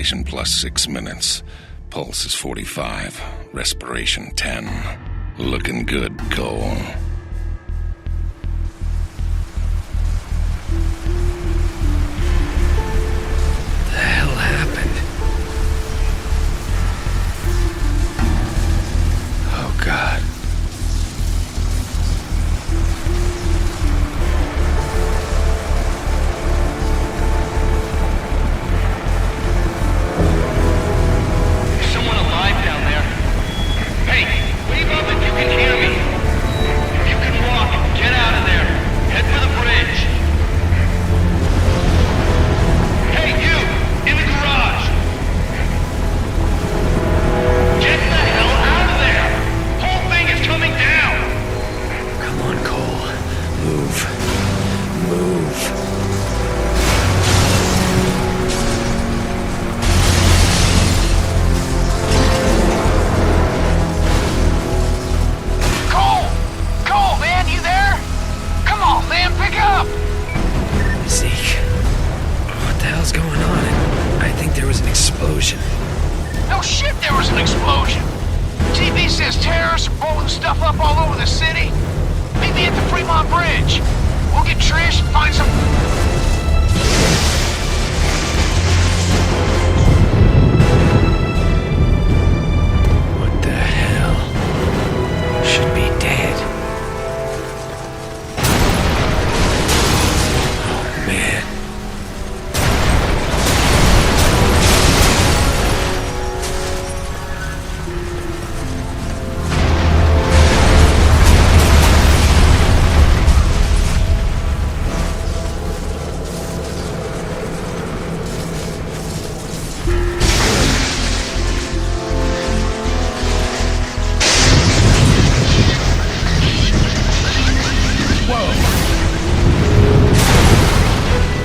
Dilation plus 6 minutes. Pulse is 45. Respiration 10. Looking good, Cole. God. There's someone alive down there. Hey, wave up if you can hear me. If you can walk, get out of there. Head for the bridge. Hey, you! In the garage! Get the hell out of there! Whole thing is coming down! Come on, Cole. Move. Move. Cole! Cole, man, you there? Come on, man, pick up! Zeke. What the hell's going on? I think there was an explosion. No shit, there was an explosion! TV says terrorists are blowing stuff up all over the city. Meet me at the Fremont Bridge. We'll get Trish and find some... What the hell? Should be dead. Oh, man.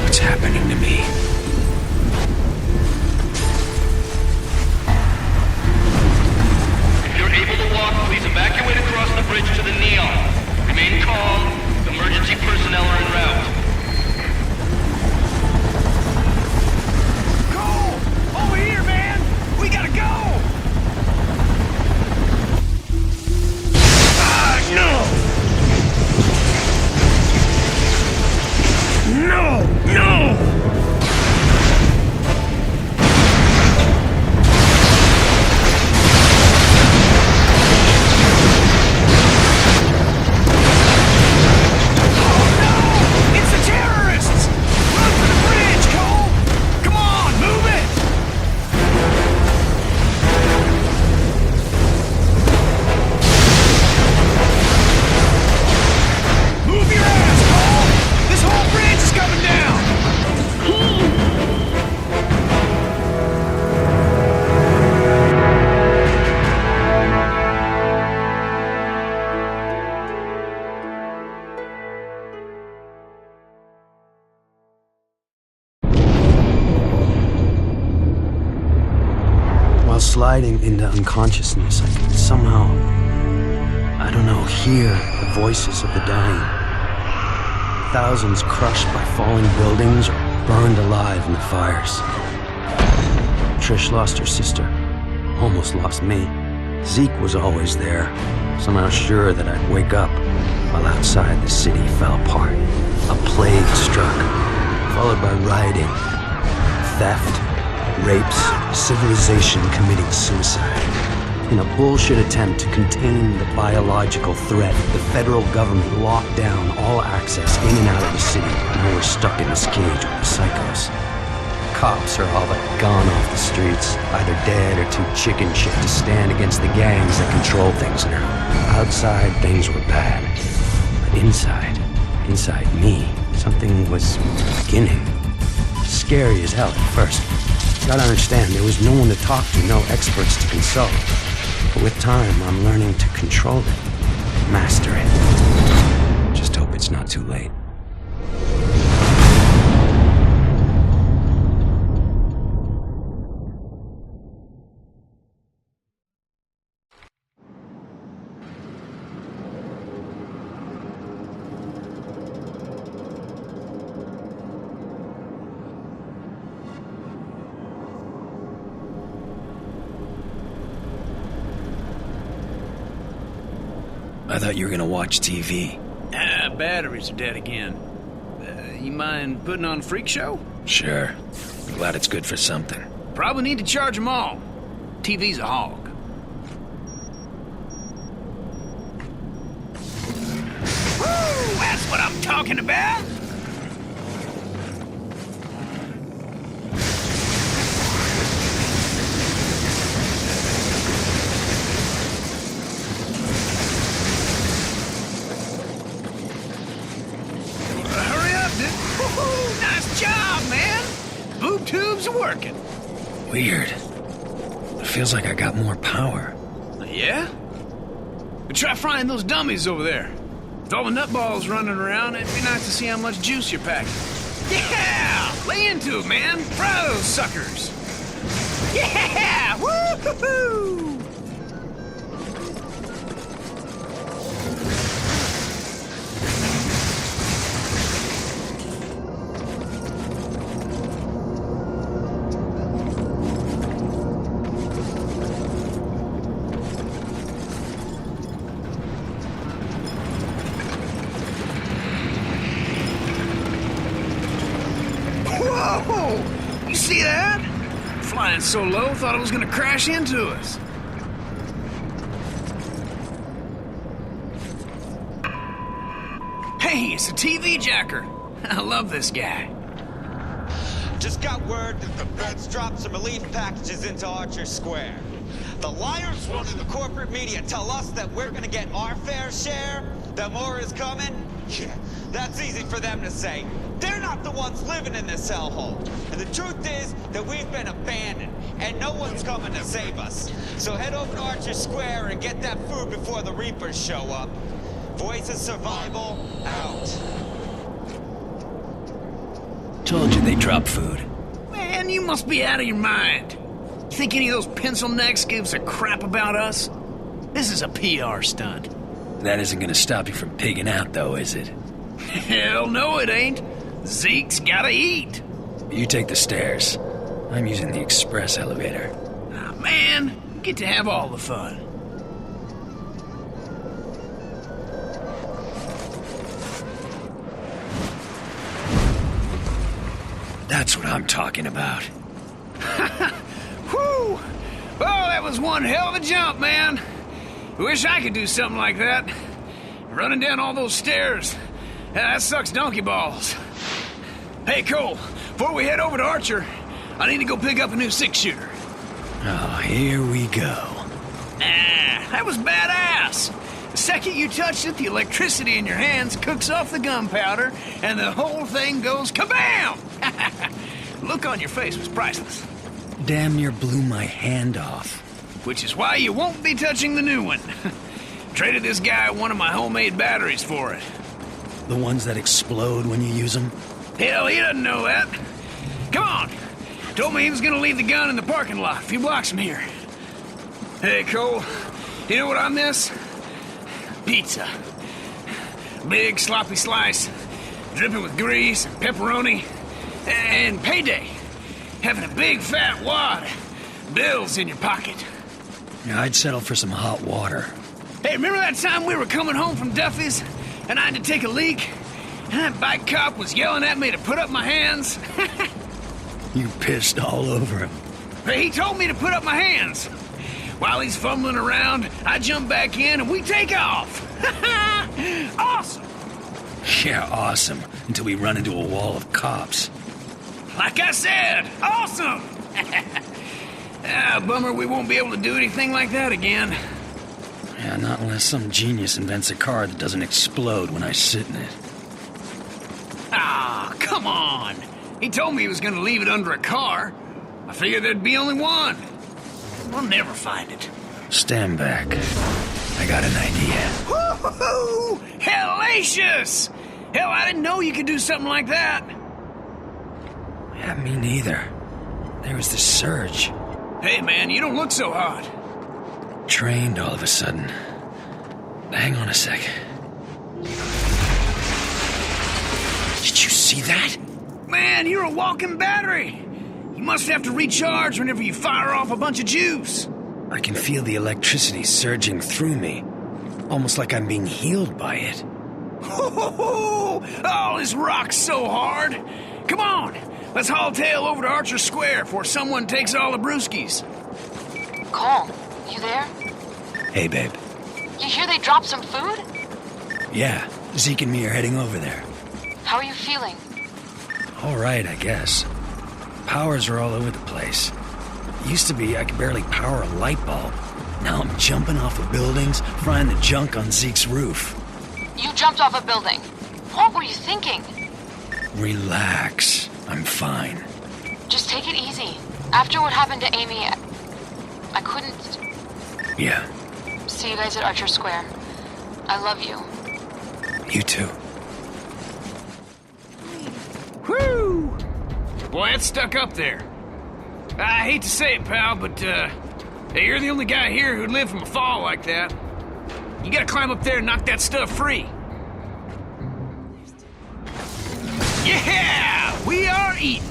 What's happening to me? If you're able to walk, please evacuate across the bridge to the Neon. Remain calm. Emergency personnel are en route. Cole! Over here, man! We gotta go! No! No! It's the terrorists! Run for the bridge, Cole! Come on, move it! Move your ass, Cole! This whole bridge is coming down! While sliding into unconsciousness, I could somehow, I don't know, hear the voices of the dying. Thousands crushed by falling buildings or burned alive in the fires. Trish lost her sister, almost lost me. Zeke was always there, somehow sure that I'd wake up, while outside the city fell apart. A plague struck, followed by rioting, theft, rapes, civilization committing suicide. In a bullshit attempt to contain the biological threat, the federal government locked down all access in and out of the city. Now we're stuck in this cage with the psychos. Cops are all but gone off the streets, either dead or too chicken shit to stand against the gangs that control things now. Outside, things were bad. But inside me, something was beginning. Scary as hell at first. Gotta understand, there was no one to talk to, no experts to consult. But with time, I'm learning to control it, master it. Just hope it's not too late. I thought you were gonna watch TV. Batteries are dead again. You mind putting on a freak show? Sure. Glad it's good for something. Probably need to charge them all. TV's a hog. Woo! That's what I'm talking about! Hurry up, dude. Woo-hoo! Nice job, man! Boob tubes are working. Weird. It feels like I got more power. Yeah? But try frying those dummies over there. With all the nutballs running around, it'd be nice to see how much juice you're packing. Yeah! Lay into it, man. Fry those suckers. Yeah! Woo-hoo-hoo! Whoa! You see that? Flying so low, thought it was gonna crash into us. Hey, it's a TV jacker. I love this guy. Just got word that the feds dropped some relief packages into Archer Square. The liars running the corporate media tell us that we're gonna get our fair share, that more is coming. Yeah, that's easy for them to say. They're not the ones living in this hellhole. And the truth is that we've been abandoned, and no one's coming to save us. So head over to Archer Square and get that food before the Reapers show up. Voice of Survival, out. Told you they drop food. Man, you must be out of your mind. You think any of those pencil necks gives a crap about us? This is a PR stunt. That isn't gonna stop you from pigging out, though, is it? Hell no, it ain't. Zeke's gotta eat. You take the stairs. I'm using the express elevator. Ah, man, you get to have all the fun. That's what I'm talking about. Whew! Oh, that was one hell of a jump, man. Wish I could do something like that. Running down all those stairs. That sucks donkey balls. Hey, Cole, before we head over to Archer, I need to go pick up a new six-shooter. Oh, here we go. That was badass. The second you touch it, the electricity in your hands cooks off the gunpowder, and the whole thing goes kabam! The look on your face was priceless. Damn near blew my hand off. Which is why you won't be touching the new one. Traded this guy one of my homemade batteries for it. The ones that explode when you use them? Hell, he doesn't know that. Come on. Told me he was gonna leave the gun in the parking lot a few blocks from here. Hey, Cole, you know what I miss? Pizza. Big sloppy slice, dripping with grease and pepperoni. And payday. Having a big fat wad of bills in your pocket. Yeah, I'd settle for some hot water. Hey, remember that time we were coming home from Duffy's and I had to take a leak? And that bike cop was yelling at me to put up my hands? You pissed all over him. Hey, he told me to put up my hands. While he's fumbling around, I jump back in and we take off. Awesome. Yeah, awesome. Until we run into a wall of cops. Like I said, awesome. Bummer we won't be able to do anything like that again. Yeah, not unless some genius invents a car that doesn't explode when I sit in it. Ah, come on. He told me he was gonna leave it under a car. I figured there'd be only one. We'll never find it. Stand back. I got an idea. Woo-hoo-hoo! Hellacious! Hell, I didn't know you could do something like that. Yeah, me neither. There was this surge. Hey, man, you don't look so hot. Trained all of a sudden. Hang on a sec. Did you see that? Man, you're a walking battery. You must have to recharge whenever you fire off a bunch of juice. I can feel the electricity surging through me. Almost like I'm being healed by it. Oh, this rock's so hard. Come on, let's haul tail over to Archer Square before someone takes all the brewskis. Cole, you there? Hey, babe. You hear they dropped some food? Yeah, Zeke and me are heading over there. How are you feeling? All right, I guess. Powers are all over the place. Used to be I could barely power a light bulb. Now I'm jumping off of buildings, frying the junk on Zeke's roof. You jumped off a building. What were you thinking? Relax. I'm fine. Just take it easy. After what happened to Amy, I couldn't... Yeah, See you guys at Archer Square. I love you. you too. Whew! Boy, it's stuck up there. I hate to say it, pal, but, hey, you're the only guy here who'd live from a fall like that. You gotta climb up there and knock that stuff free. Yeah! We are eating!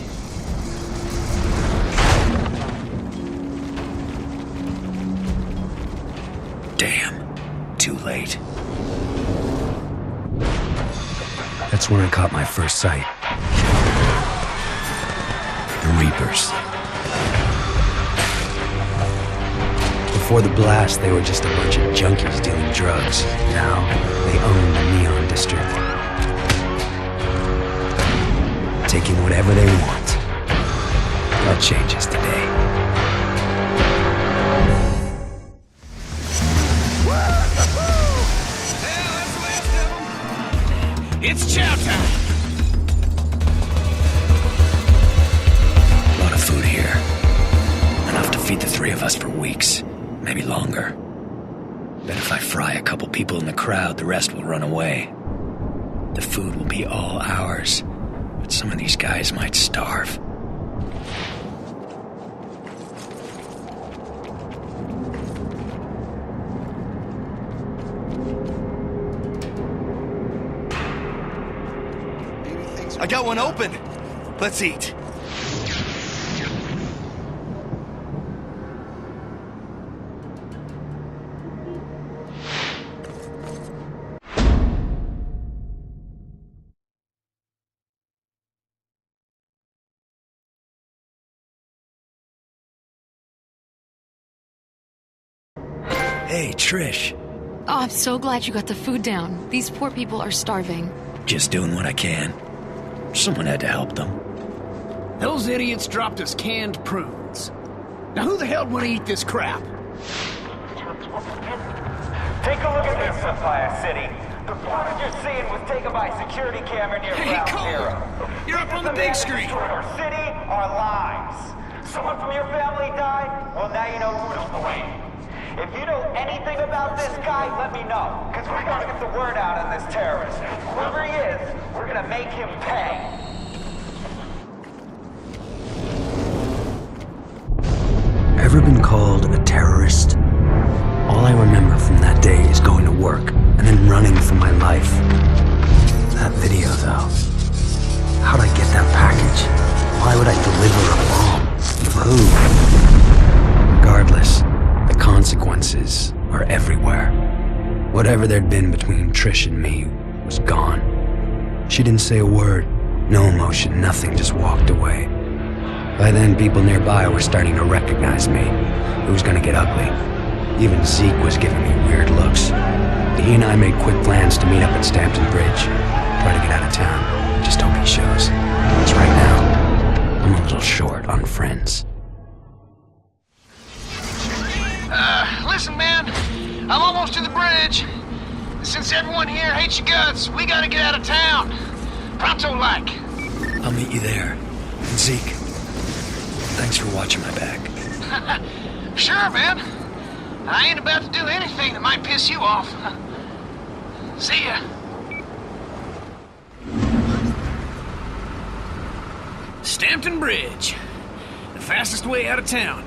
Damn. Too late. That's when I caught my first sight. The Reapers. Before the blast, they were just a bunch of junkies dealing drugs. Now, they own the Neon District. Taking whatever they want. That changes today. It's chow time! A lot of food here. Enough to feed the three of us for weeks. Maybe longer. Bet if I fry a couple people in the crowd, the rest will run away. The food will be all ours, but some of these guys might starve. I got one open. Let's eat. Hey, Trish. Oh, I'm so glad you got the food down. These poor people are starving. Just doing what I can. Someone had to help them. Those idiots dropped us canned prunes. Now who the hell would eat this crap? Take a look at this, Sapphire City. The footage you're seeing was taken by a security camera near Hey, Ground Cole! Zero. You're up This on is the man big that screen. destroyed our city, our lives. Someone from your family died? Well, now you know who to blame. If you know anything about this guy, let me know. Because we're gonna get the word out on this terrorist. Whoever he is, we're gonna make him pay. Ever been called a terrorist? All I remember from that day is going to work and then running for my life. That video, though. How'd I get that package? Why would I deliver a bomb? For who? Regardless, the consequences are everywhere. Whatever there'd been between Trish and me was gone. She didn't say a word, no emotion, nothing, just walked away. By then, people nearby were starting to recognize me. It was gonna get ugly. Even Zeke was giving me weird looks. He and I made quick plans to meet up at Stampton Bridge. Try to get out of town. Just hope he shows. Because right now, I'm a little short on friends. Listen, man. I'm almost to the bridge. Since everyone here hates your guts, we gotta get out of town. Pronto-like. I'll meet you there. And Zeke, thanks for watching my back. Sure, man. I ain't about to do anything that might piss you off. See ya. Stampton Bridge. The fastest way out of town.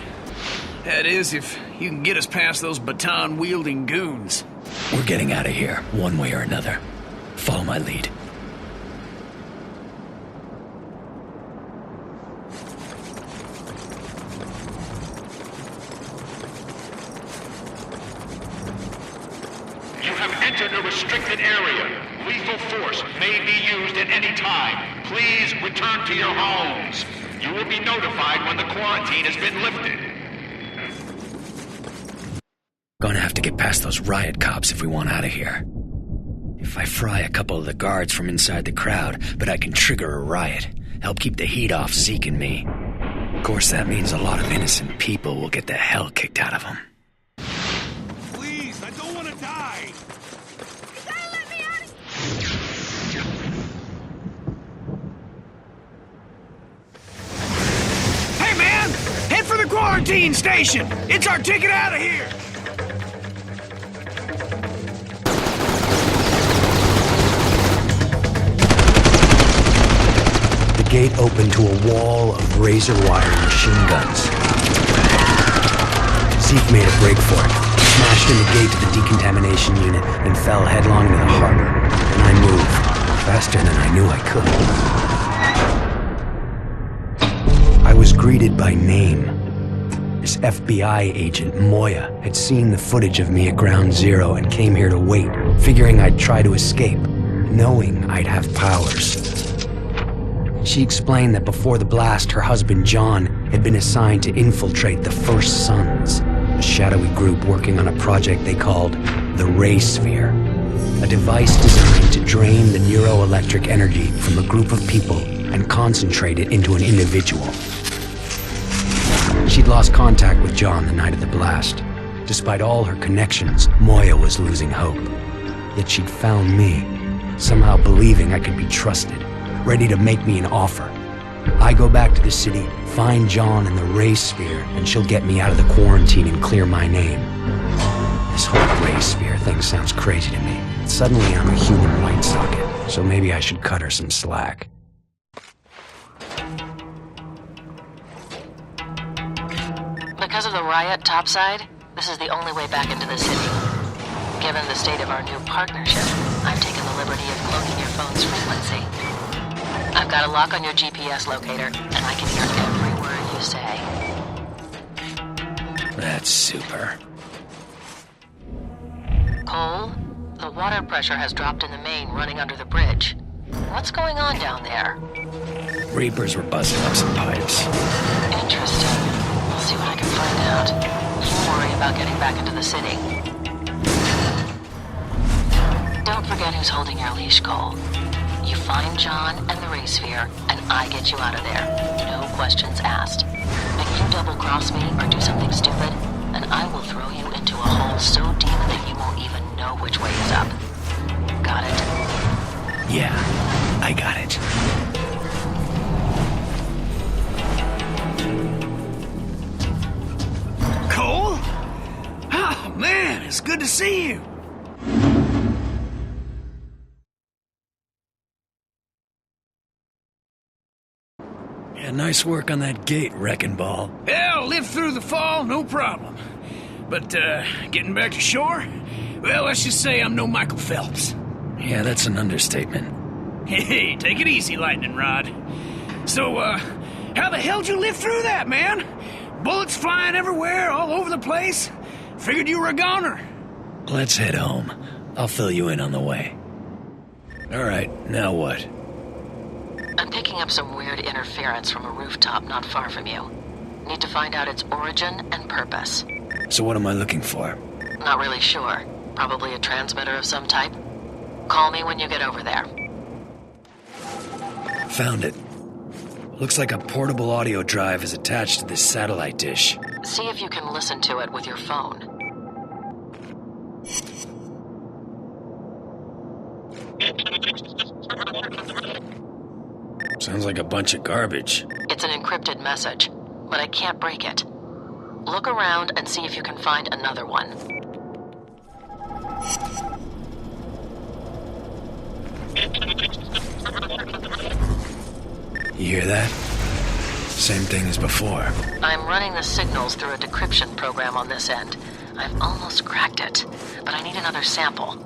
That is, if you can get us past those baton-wielding goons. We're getting out of here, one way or another. Follow my lead. You entered a restricted area. Lethal force may be used at any time. Please return to your homes. You will be notified when the quarantine has been lifted. Gonna have to get past those riot cops if we want out of here. If I fry a couple of the guards from inside the crowd, but I can trigger a riot, help keep the heat off Zeke and me. Of course, that means a lot of innocent people will get the hell kicked out of them. Please, I don't want to die. You gotta let me out of Hey, man! Head for the quarantine station! It's our ticket out of here! The gate opened to a wall of razor wire machine guns. Zeke made a break for it, smashed in the gate to the decontamination unit, and fell headlong into the harbor. And I moved, faster than I knew I could. I was greeted by name. This FBI agent, Moya, had seen the footage of me at Ground Zero and came here to wait, figuring I'd try to escape, knowing I'd have powers. She explained that before the blast, her husband John had been assigned to infiltrate the First Sons, a shadowy group working on a project they called the Ray Sphere, a device designed to drain the neuroelectric energy from a group of people and concentrate it into an individual. She'd lost contact with John the night of the blast. Despite all her connections, Moya was losing hope. Yet she'd found me, somehow believing I could be trusted, ready to make me an offer. I go back to the city, find John in the Ray Sphere, and she'll get me out of the quarantine and clear my name. This whole Ray Sphere thing sounds crazy to me. Suddenly I'm a human light socket, so maybe I should cut her some slack. Because of the riot topside, this is the only way back into the city. Given the state of our new partnership, I've taken the liberty of cloning your phone's frequency. I've got a lock on your GPS locator, and I can hear every word you say. That's super. Cole, the water pressure has dropped in the main running under the bridge. What's going on down there? Reapers were busting up some pipes. Interesting. I'll see what I can find out. You worry about getting back into the city. Don't forget who's holding your leash, Cole. You find John and the Ray Sphere, and I get you out of there. No questions asked. If you double-cross me or do something stupid, and I will throw you into a hole so deep that you won't even know which way is up. Got it? Yeah, I got it. Cole? Oh, man, it's good to see you. Yeah, nice work on that gate, Wrecking Ball. Yeah, I'll live through the fall, no problem. But, getting back to shore? Well, let's just say I'm no Michael Phelps. Yeah, that's an understatement. Hey, take it easy, Lightning Rod. So, how the hell'd you live through that, man? Bullets flying everywhere, all over the place? Figured you were a goner. Let's head home. I'll fill you in on the way. All right, now what? I'm picking up some weird interference from a rooftop not far from you. Need to find out its origin and purpose. So what am I looking for? Not really sure. Probably a transmitter of some type. Call me when you get over there. Found it. Looks like a portable audio drive is attached to this satellite dish. See if you can listen to it with your phone. Sounds like a bunch of garbage. It's an encrypted message, but I can't break it. Look around and see if you can find another one. You hear that? Same thing as before. I'm running the signals through a decryption program on this end. I've almost cracked it, but I need another sample.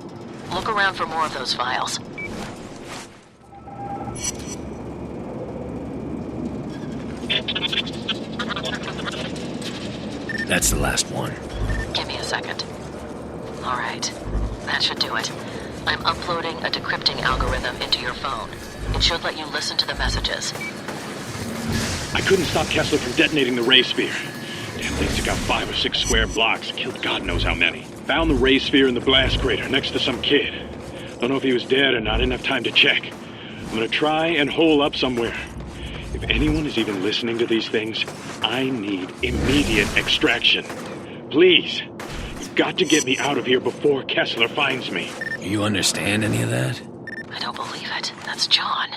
Look around for more of those files. That's the last one. Give me a second. All right. That should do it. I'm uploading a decrypting algorithm into your phone. It should let you listen to the messages. I couldn't stop Kessler from detonating the ray sphere. Damn thing took out 5 or 6 square blocks, killed God knows how many. Found the ray sphere in the blast crater next to some kid. Don't know if he was dead or not, didn't have time to check. I'm gonna try and hole up somewhere. If anyone is even listening to these things, I need immediate extraction. Please, you've got to get me out of here before Kessler finds me. You understand any of that? I don't believe it. That's John.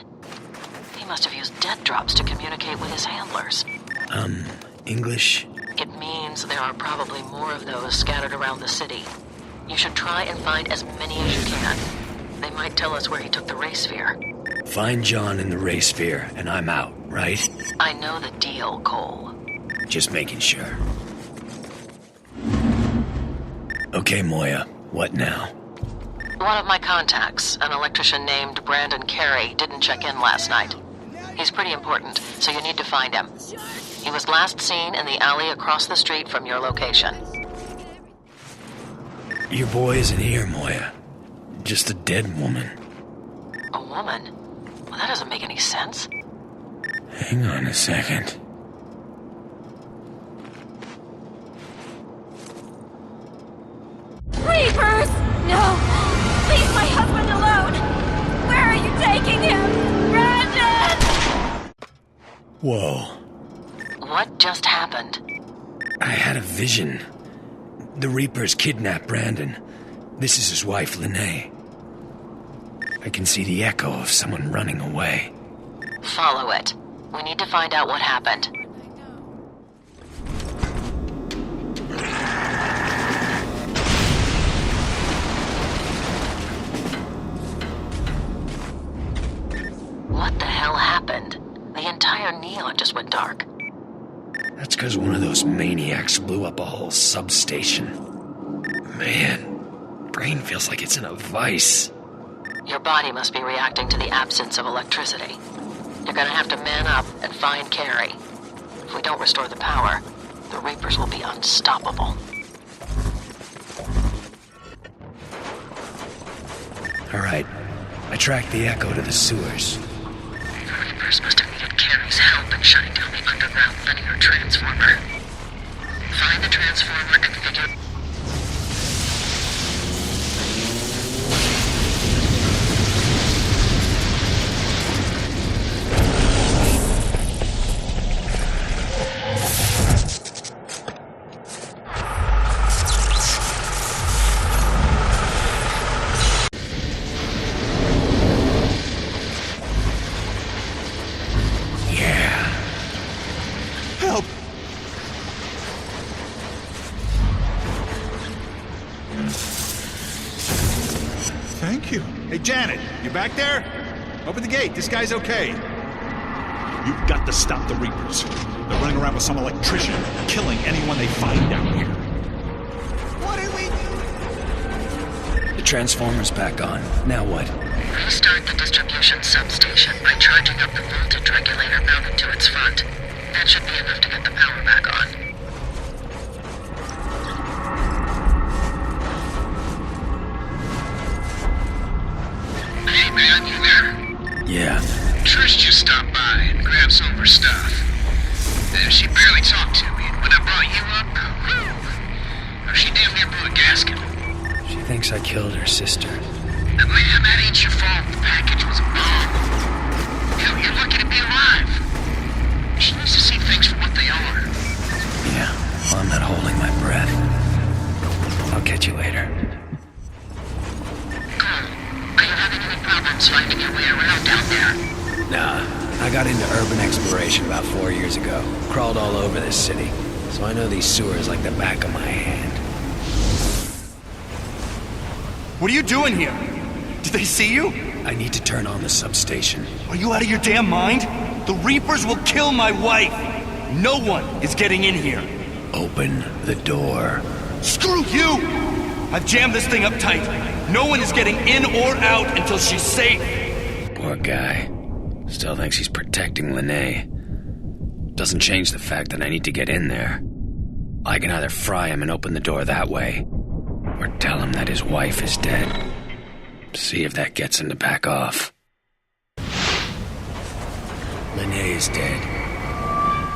He must have used death drops to communicate with his handlers. English? It means there are probably more of those scattered around the city. You should try and find as many as you can. They might tell us where he took the ray sphere. Find John in the ray sphere, and I'm out, right? I know the deal, Cole. Just making sure. Okay, Moya, what now? One of my contacts, an electrician named Brandon Carey, didn't check in last night. He's pretty important, so you need to find him. He was last seen in the alley across the street from your location. Your boy isn't here, Moya. Just a dead woman. A woman? Well, that doesn't make any sense. Hang on a second. Reapers! No! Leave my husband alone! Where are you taking him? Brandon! Whoa. What just happened? I had a vision. The Reapers kidnapped Brandon. This is his wife, Lene. I can see the echo of someone running away. Follow it. We need to find out what happened. What the hell happened? The entire neon just went dark. That's because one of those maniacs blew up a whole substation. Man, brain feels like it's in a vice. Your body must be reacting to the absence of electricity. You're gonna have to man up and find Carey. If we don't restore the power, the Reapers will be unstoppable. All right, I tracked the echo to the sewers. The Reapers must have needed Carey's help in shutting down the underground linear transformer. Find the transformer and figure... Thank you. Hey, Janet, you back there? Open the gate. This guy's okay. You've got to stop the Reapers. They're running around with some electrician, killing anyone they find down here. What are we... The transformer's back on. Now what? Restart the distribution substation by charging up the voltage regulator mounted to its front. That should be enough to get the power back on. Hey man, you there? Yeah. Trish just stopped by and grabbed some of her stuff. She barely talked to me, and when I brought you up, whew, she damn near blew a gasket. She thinks I killed her sister. And man, that ain't your fault. The package was a bomb. Hell, you're lucky to be alive. She needs to see things for what they are. Yeah, well, I'm not holding my breath. I'll catch you later. Cole, are you having any problems finding your way around down there? Nah, I got into urban exploration about 4 years ago. Crawled all over this city, so I know these sewers like the back of my hand. What are you doing here? Did they see you? I need to turn on the substation. Are you out of your damn mind? The Reapers will kill my wife. No one is getting in here. Open the door. Screw you! I've jammed this thing up tight. No one is getting in or out until she's safe. Poor guy. Still thinks he's protecting Lene. Doesn't change the fact that I need to get in there. I can either fry him and open the door that way, Or tell him that his wife is dead. See if that gets him to back off. Lene is dead.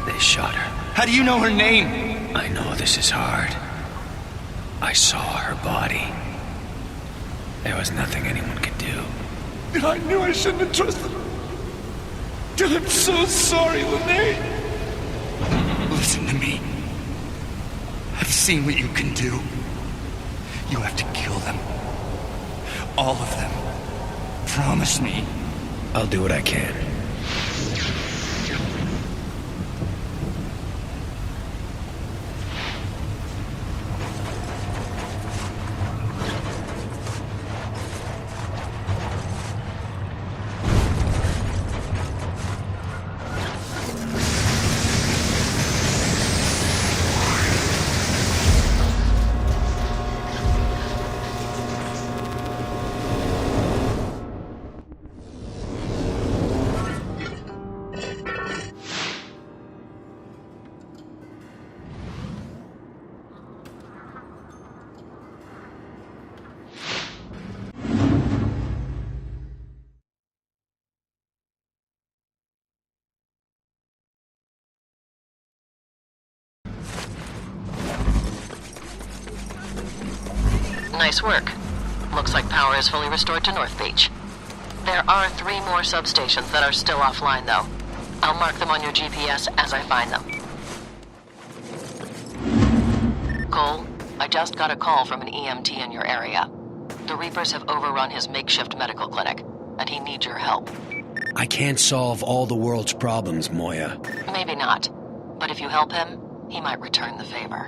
They shot her. How do you know her name? I know this is hard. I saw her body. There was nothing anyone could do. I knew I shouldn't have trusted her. I'm so sorry, Lene. Listen to me. I've seen what you can do. You have to kill them. All of them. Promise me. I'll do what I can. Nice work. Looks like power is fully restored to North Beach. There are 3 more substations that are still offline, though. I'll mark them on your GPS as I find them. Cole, I just got a call from an EMT in your area. The Reapers have overrun his makeshift medical clinic, and he needs your help. I can't solve all the world's problems, Moya. Maybe not. But if you help him, he might return the favor.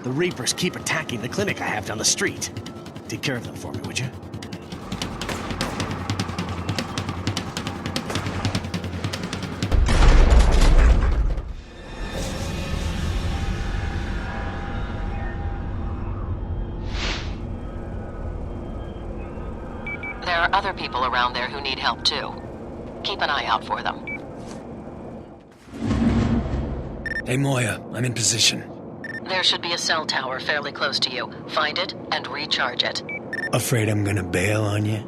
The Reapers keep attacking the clinic I have down the street. Take care of them for me, would you? There are other people around there who need help too. Keep an eye out for them. Hey, Moya, I'm in position. There should be a cell tower fairly close to you. Find it and recharge it. Afraid I'm gonna bail on you?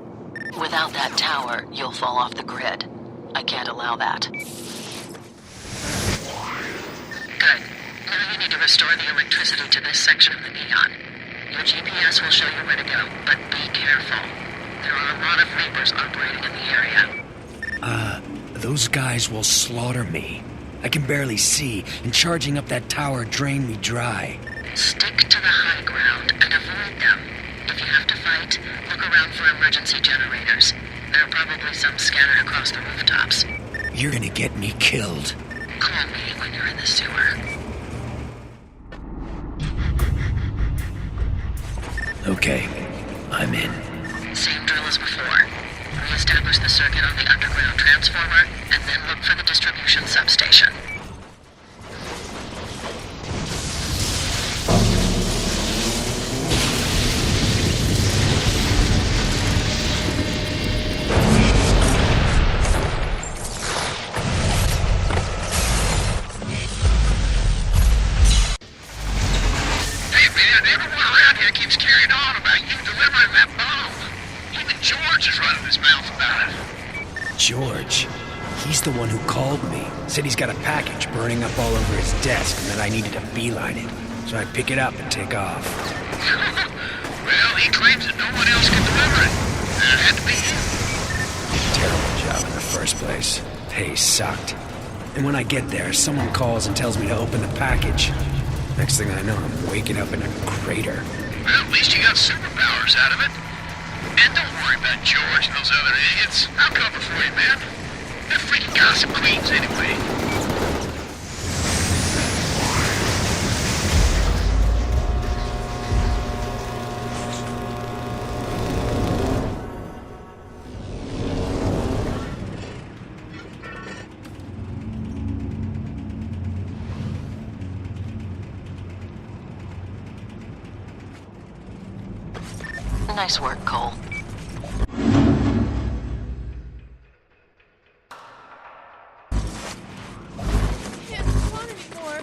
Without that tower, you'll fall off the grid. I can't allow that. Good. Now you need to restore the electricity to this section of the neon. Your GPS will show you where to go, but be careful. There are a lot of Reapers operating in the area. Those guys will slaughter me. I can barely see, and charging up that tower drained me dry. Stick to the high ground and avoid them. If you have to fight, look around for emergency generators. There are probably some scattered across the rooftops. You're gonna get me killed. Call me when you're in the sewer. Okay, I'm in. Same drill as before. Re-establish the circuit on the underground transformer, and then look for the distribution substation. Hey man, everyone around here keeps carrying on about you delivering that bomb. Even George is running his mouth about it. George? He's the one who called me. Said he's got a package burning up all over his desk and that I needed to beeline it. So I pick it up and take off. Well, he claims that no one else can deliver it. That had to be you. Terrible job in the first place. Pay sucked. And when I get there, someone calls and tells me to open the package. Next thing I know, I'm waking up in a crater. Well, at least you got superpowers out of it. And don't worry about George and those other idiots. I'll cover for you, man. They're freaking gossip queens anyway. Nice work, Cole. Can't run anymore.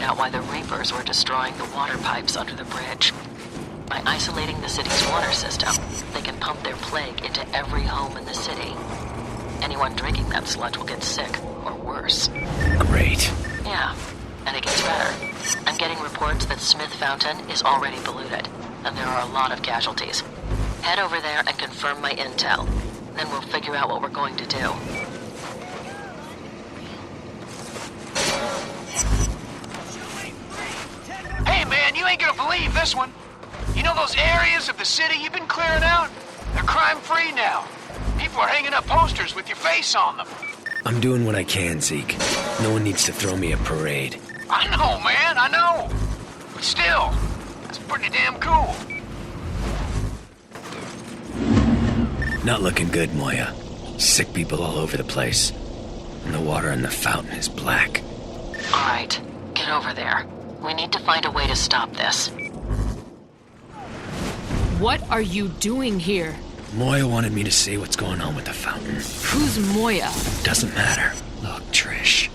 out why the Reapers were destroying the water pipes under the bridge. By isolating the city's water system, they can pump their plague into every home in the city. Anyone drinking that sludge will get sick, or worse. Great. Yeah, and it gets better. I'm getting reports that Smith Fountain is already polluted, and there are a lot of casualties. Head over there and confirm my intel. Then we'll figure out what we're going to do. Hey man, you ain't gonna believe this one. You know those areas of the city you've been clearing out? They're crime-free now. People are hanging up posters with your face on them. I'm doing what I can, Zeke. No one needs to throw me a parade. I know, man, I know. But still, that's pretty damn cool. Not looking good, Moya. Sick people all over the place. And the water in the fountain is black. All right, get over there. We need to find a way to stop this. What are you doing here? Moya wanted me to see what's going on with the fountain. Who's Moya? Doesn't matter. Look, Trish.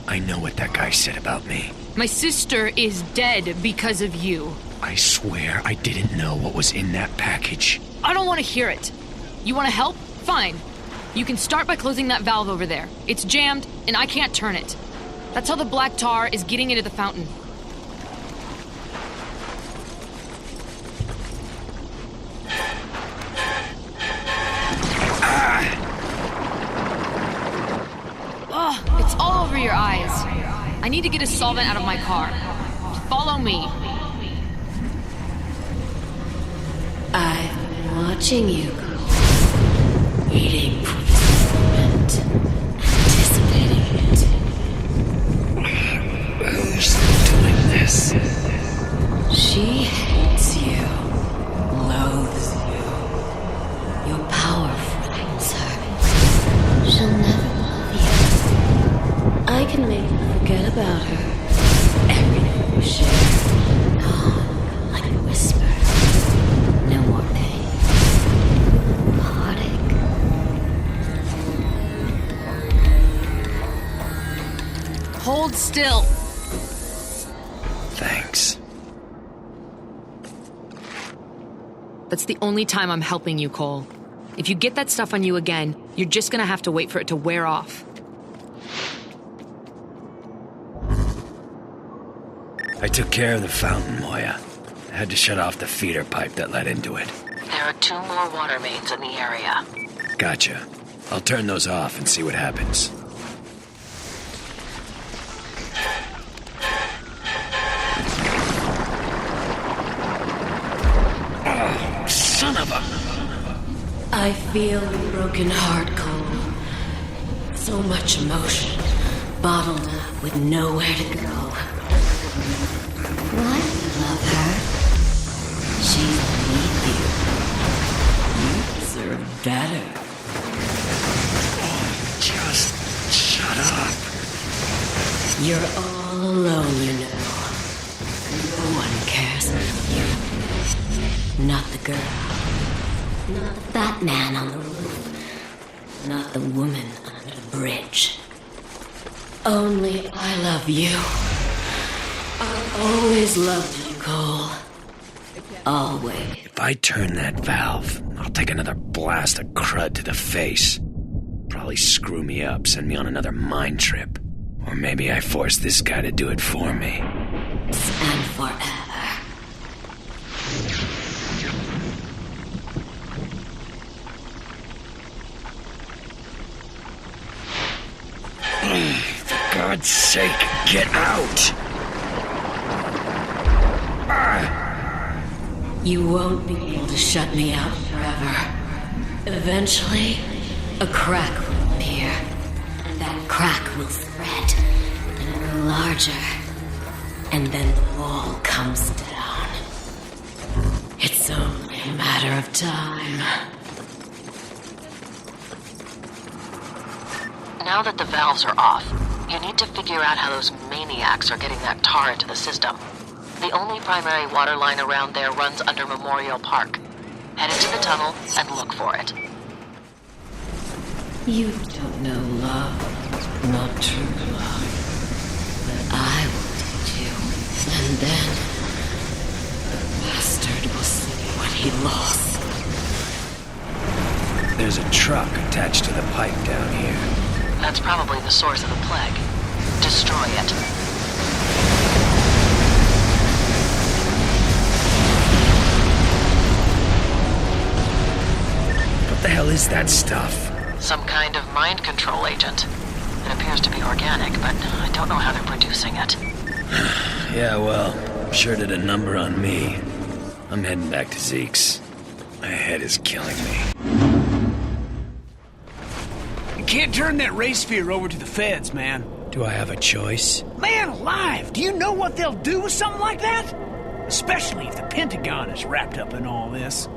I know what that guy said about me. My sister is dead because of you. I swear I didn't know what was in that package. I don't want to hear it. You want to help? Fine. You can start by closing that valve over there. It's jammed, and I can't turn it. That's how the black tar is getting into the fountain. Ugh, it's all over your eyes. I need to get a solvent out of my car. Follow me. I've been watching you go. Waiting for this moment. Anticipating it. Who's doing this? She hates you. Loathes you. You're powerful against her. She'll never love you. I can make you forget about her. Everything you share. Gone like a whisper. No more pain. Heartache. Hold still. Thanks. That's the only time I'm helping you, Cole. If you get that stuff on you again, you're just gonna have to wait for it to wear off. I took care of the fountain, Moya. I had to shut off the feeder pipe that led into it. There are 2 more water mains in the area. Gotcha. I'll turn those off and see what happens. Oh, son of a... I feel a broken heart, Cole. So much emotion, bottled up with nowhere to go. Why do you love her? She's beneath you. You deserve better. Oh, just shut up. You're all alone, you know. No one cares about you. Not the girl. Not the fat man on the roof. Not the woman under the bridge. Only I love you. I always loved you, Cole. Always. If I turn that valve, I'll take another blast of crud to the face. Probably screw me up, send me on another mind trip. Or maybe I force this guy to do it for me. And forever. For God's sake, get out! You won't be able to shut me out forever. Eventually, a crack will appear. And that crack will spread and grow larger. And then the wall comes down. It's only a matter of time. Now that the valves are off, you need to figure out how those maniacs are getting that tar into the system. The only primary water line around there runs under Memorial Park. Head into the tunnel and look for it. You don't know love, not true love. But I will teach And then, the bastard will see what he lost. There's a truck attached to the pipe down here. That's probably the source of the plague. Destroy it. What the hell is that stuff? Some kind of mind control agent. It appears to be organic, but I don't know how they're producing it. Yeah, well, sure did a number on me. I'm heading back to Zeke's. My head is killing me. You can't turn that ray sphere over to the feds, man. Do I have a choice? Man alive, do you know what they'll do with something like that? Especially if the Pentagon is wrapped up in all this.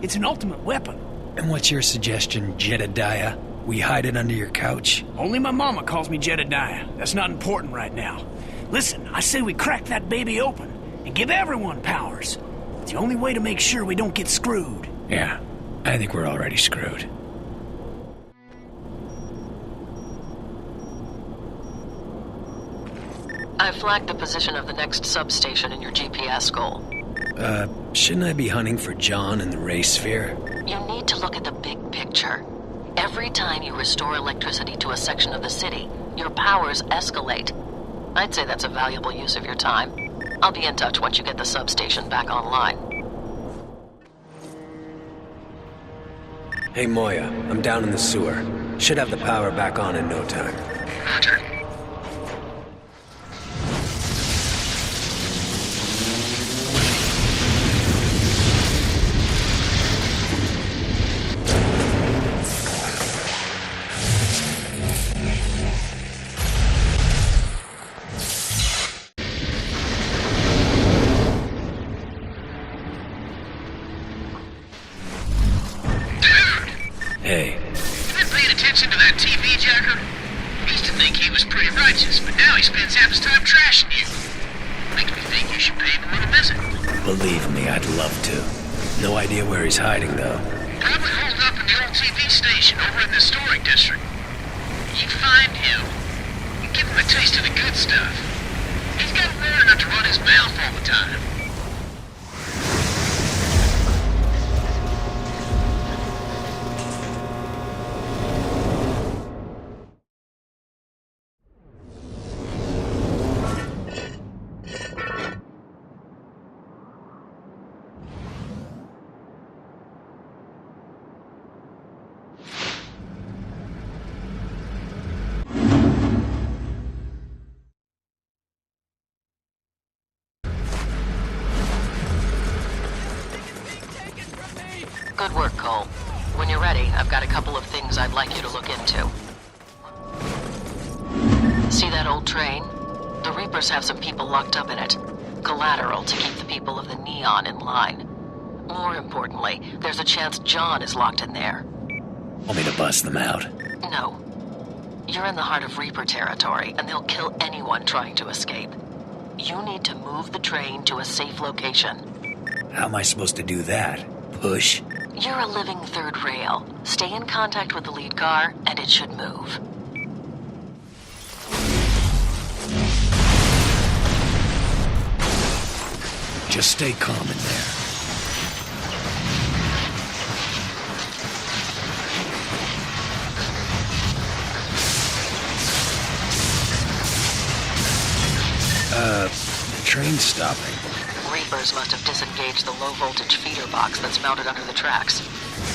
It's an ultimate weapon. And what's your suggestion, Jedediah? We hide it under your couch? Only my mama calls me Jedediah. That's not important right now. Listen, I say we crack that baby open and give everyone powers. It's the only way to make sure we don't get screwed. Yeah, I think we're already screwed. I flagged the position of the next substation in your GPS goal. Shouldn't I be hunting for John and the ray sphere? You need to look at the big picture. Every time you restore electricity to a section of the city, your powers escalate. I'd say that's a valuable use of your time. I'll be in touch once you get the substation back online. Hey, Moya, I'm down in the sewer. Should have the power back on in no time. Roger. Hey. You been paying attention to that TV jacker? He used to think he was pretty righteous, but now he spends half his time trashing you. Makes me think you should pay him a little visit. Believe me, I'd love to. No idea where he's hiding, though. Probably holed up in the old TV station over in the historic district. You find him. You give him a taste of the good stuff. He's got to learn not to run his mouth all the time. Good work, Cole. When you're ready, I've got a couple of things I'd like you to look into. See that old train? The Reapers have some people locked up in it. Collateral to keep the people of the Neon in line. More importantly, there's a chance John is locked in there. Want me to bust them out? No. You're in the heart of Reaper territory, and they'll kill anyone trying to escape. You need to move the train to a safe location. How am I supposed to do that? Push? You're a living third rail. Stay in contact with the lead car, and it should move. Just stay calm in there. The train's stopping. Reapers must have disengaged the low-voltage feeder box that's mounted under the tracks.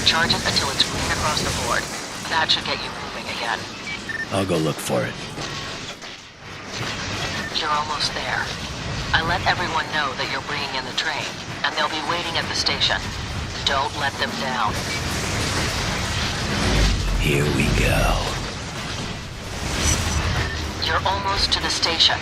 Charge it until it's green across the board. That should get you moving again. I'll go look for it. You're almost there. I let everyone know that you're bringing in the train, and they'll be waiting at the station. Don't let them down. Here we go. You're almost to the station.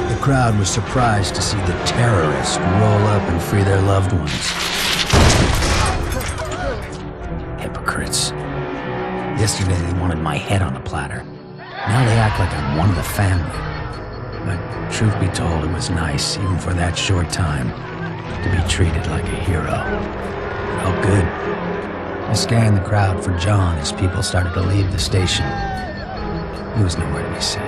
The crowd was surprised to see the terrorists roll up and free their loved ones. Hypocrites. Yesterday they wanted my head on a platter. Now they act like I'm one of the family. But truth be told, it was nice, even for that short time. to be treated like a hero. Felt good. I scanned the crowd for John as people started to leave the station. He was nowhere to be seen.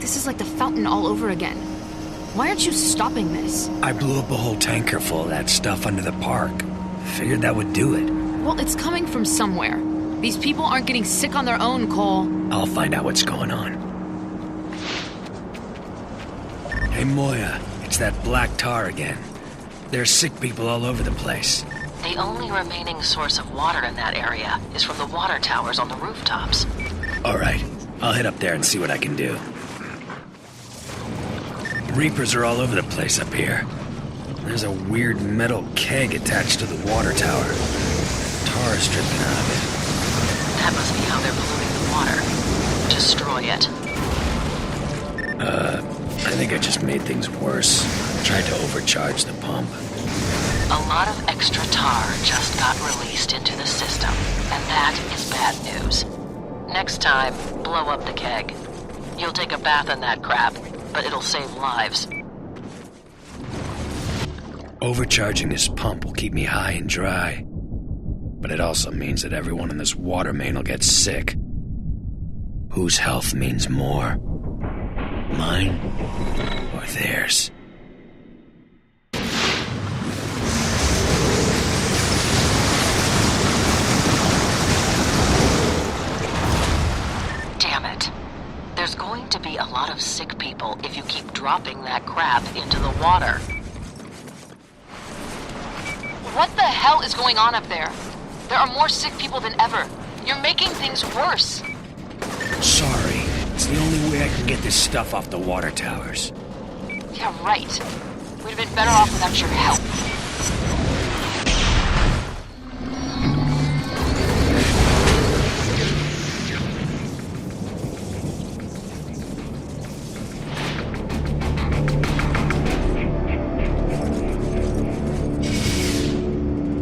This is like the fountain all over again. Why aren't you stopping this? I blew up a whole tanker full of that stuff under the park. Figured that would do it. Well, it's coming from somewhere. These people aren't getting sick on their own, Cole. I'll find out what's going on. Hey, Moya, it's that black tar again. There's sick people all over the place. The only remaining source of water in that area is from the water towers on the rooftops. All right, I'll head up there and see what I can do. Reapers are all over the place up here. There's a weird metal keg attached to the water tower. Tar is dripping out of it. That must be how they're polluting the water. Destroy it. I think I just made things worse. Tried to overcharge the pump. A lot of extra tar just got released into the system, and that is bad news. Next time, blow up the keg. You'll take a bath in that crap, but it'll save lives. Overcharging this pump will keep me high and dry. But it also means that everyone in this water main will get sick. Whose health means more? Mine or theirs? Damn it. There's going to be a lot of sick people if you keep dropping that crap into the water. What the hell is going on up there? There are more sick people than ever. You're making things worse. Sorry. It's the only way I can get this stuff off the water towers. Yeah, right. We'd have been better off without your help.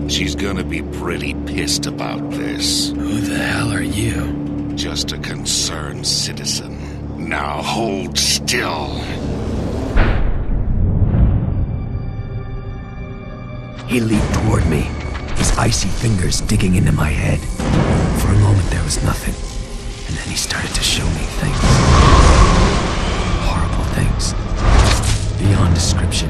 She's gonna be pretty pissed about this. Who the hell are you? Just a concerned citizen. Now hold still. He leaped toward me, his icy fingers digging into my head. For a moment there was nothing, and then he started to show me things. Horrible things. Beyond description.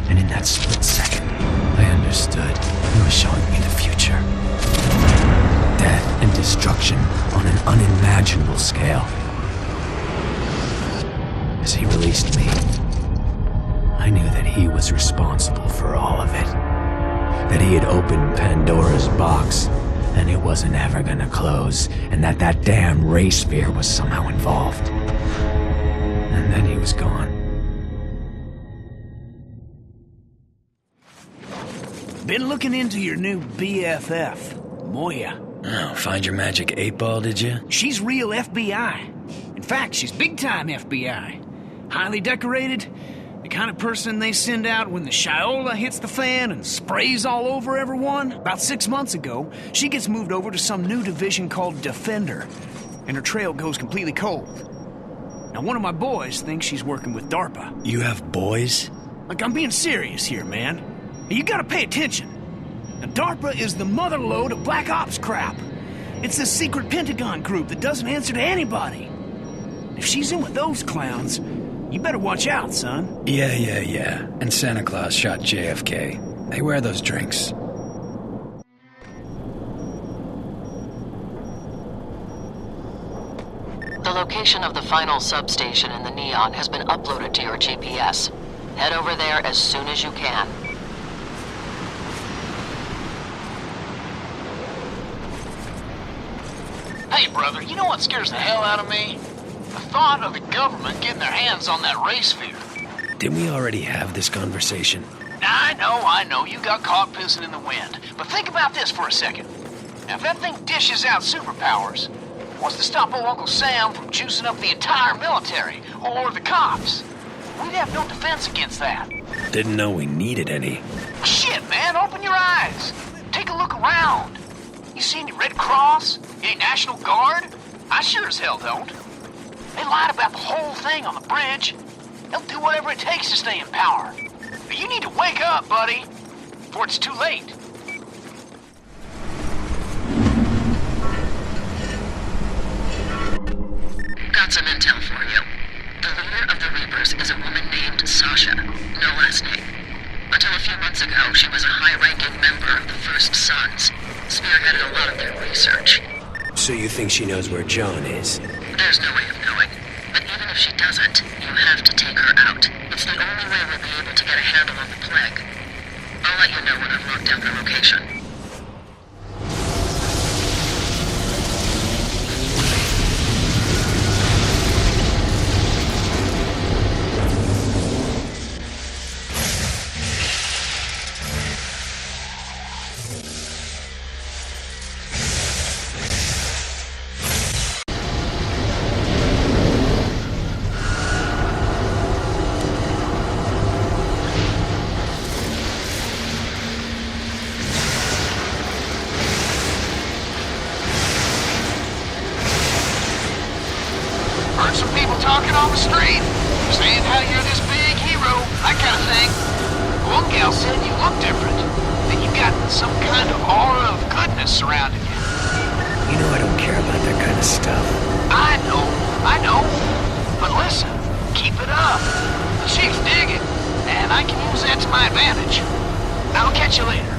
And in that split second, I understood he was showing me the future. Death and destruction on an unimaginable scale. As he released me, I knew that he was responsible for all of it. That he had opened Pandora's box, and it wasn't ever gonna close, and that damn ray spear was somehow involved. And then he was gone. Been looking into your new BFF, Moya. Oh, find your magic 8-ball, did you? She's real FBI. In fact, she's big-time FBI. Highly decorated, the kind of person they send out when the Shiola hits the fan and sprays all over everyone. About 6 months ago, she gets moved over to some new division called Defender, and her trail goes completely cold. Now, one of my boys thinks she's working with DARPA. You have boys? Like, I'm being serious here, man. You gotta pay attention. Now, DARPA is the motherlode of Black Ops crap. It's this secret Pentagon group that doesn't answer to anybody. If she's in with those clowns, you better watch out, son. Yeah. And Santa Claus shot JFK. Hey, where are those drinks? The location of the final substation in the Neon has been uploaded to your GPS. Head over there as soon as you can. Hey, brother, you know what scares the hell out of me? The thought of the government getting their hands on that ray sphere. Didn't we already have this conversation? I know, you got caught pissing in the wind. But think about this for a second. Now, if that thing dishes out superpowers, what's to stop old Uncle Sam from juicing up the entire military, or the cops? We'd have no defense against that. Didn't know we needed any. Shit, man, open your eyes. Take a look around. You see any Red Cross? Any National Guard? I sure as hell don't. They lied about the whole thing on the bridge. They'll do whatever it takes to stay in power. But you need to wake up, buddy, before it's too late. Got some intel for you. The leader of the Reapers is a woman named Sasha. No last name. Until a few months ago, she was a high-ranking member of the First Sons. Spearheaded a lot of their research. So you think she knows where John is? There's no way of knowing. But even if she doesn't, you have to take her out. It's the only way we'll be able to get a handle on the plague. I'll let you know when I've locked down her location. Heard some people talking on the street, saying how you're this big hero, that kind of thing. One gal said you look different, that you got some kind of aura of goodness surrounding you. You know I don't care about that kind of stuff. I know. But listen, keep it up. The chicks dig it, and I can use that to my advantage. I'll catch you later.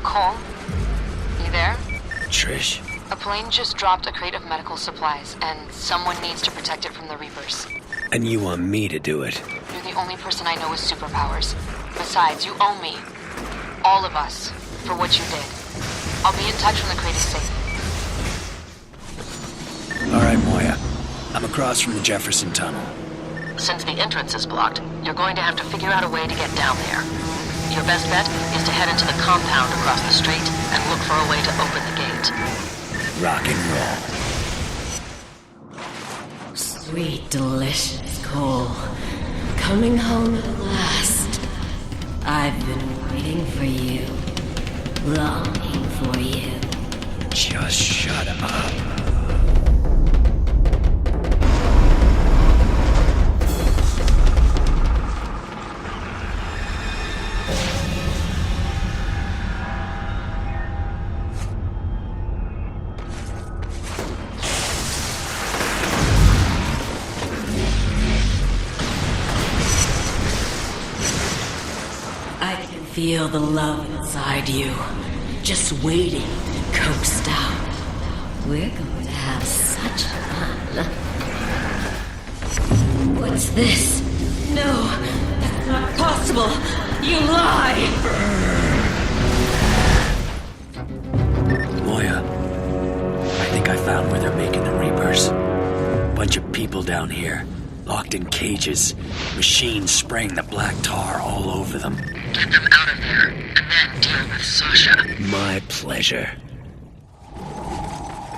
Cole? You there? Trish? A plane just dropped a crate of medical supplies, and someone needs to protect it from the Reapers. And you want me to do it? You're the only person I know with superpowers. Besides, you owe me. All of us. For what you did. I'll be in touch when the crate is safe. Alright, Moya. I'm across from the Jefferson Tunnel. Since the entrance is blocked, you're going to have to figure out a way to get down there. Your best bet is to head into the compound across the street and look for a way to open the gate. Rock and roll. Sweet, delicious Cole. Coming home at last. I've been waiting for you. Longing for you. Just shut up. Feel the love inside you, just waiting to coast out. We're going to have such fun. What's this? No, that's not possible. You lie! Moya, I think I found where they're making the Reapers. Bunch of people down here, locked in cages, machines spraying the black tar all over them. Get them out of there, and then deal with Sasha. My pleasure.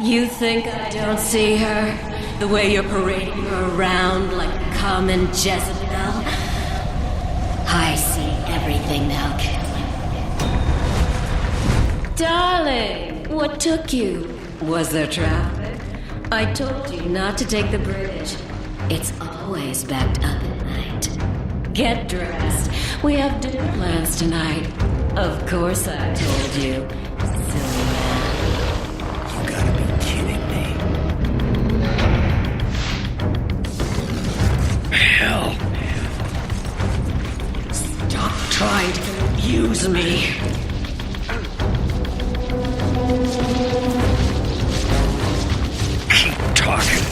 You think I don't see her? The way you're parading her around like a common Jezebel? I see everything now, kid. Darling, what took you? Was there traffic? I told you not to take the bridge. It's always backed up at night. Get dressed. We have dinner plans tonight. Of course I told you, silly man. You gotta be kidding me. Hell. Stop trying to confuse me. Keep talking.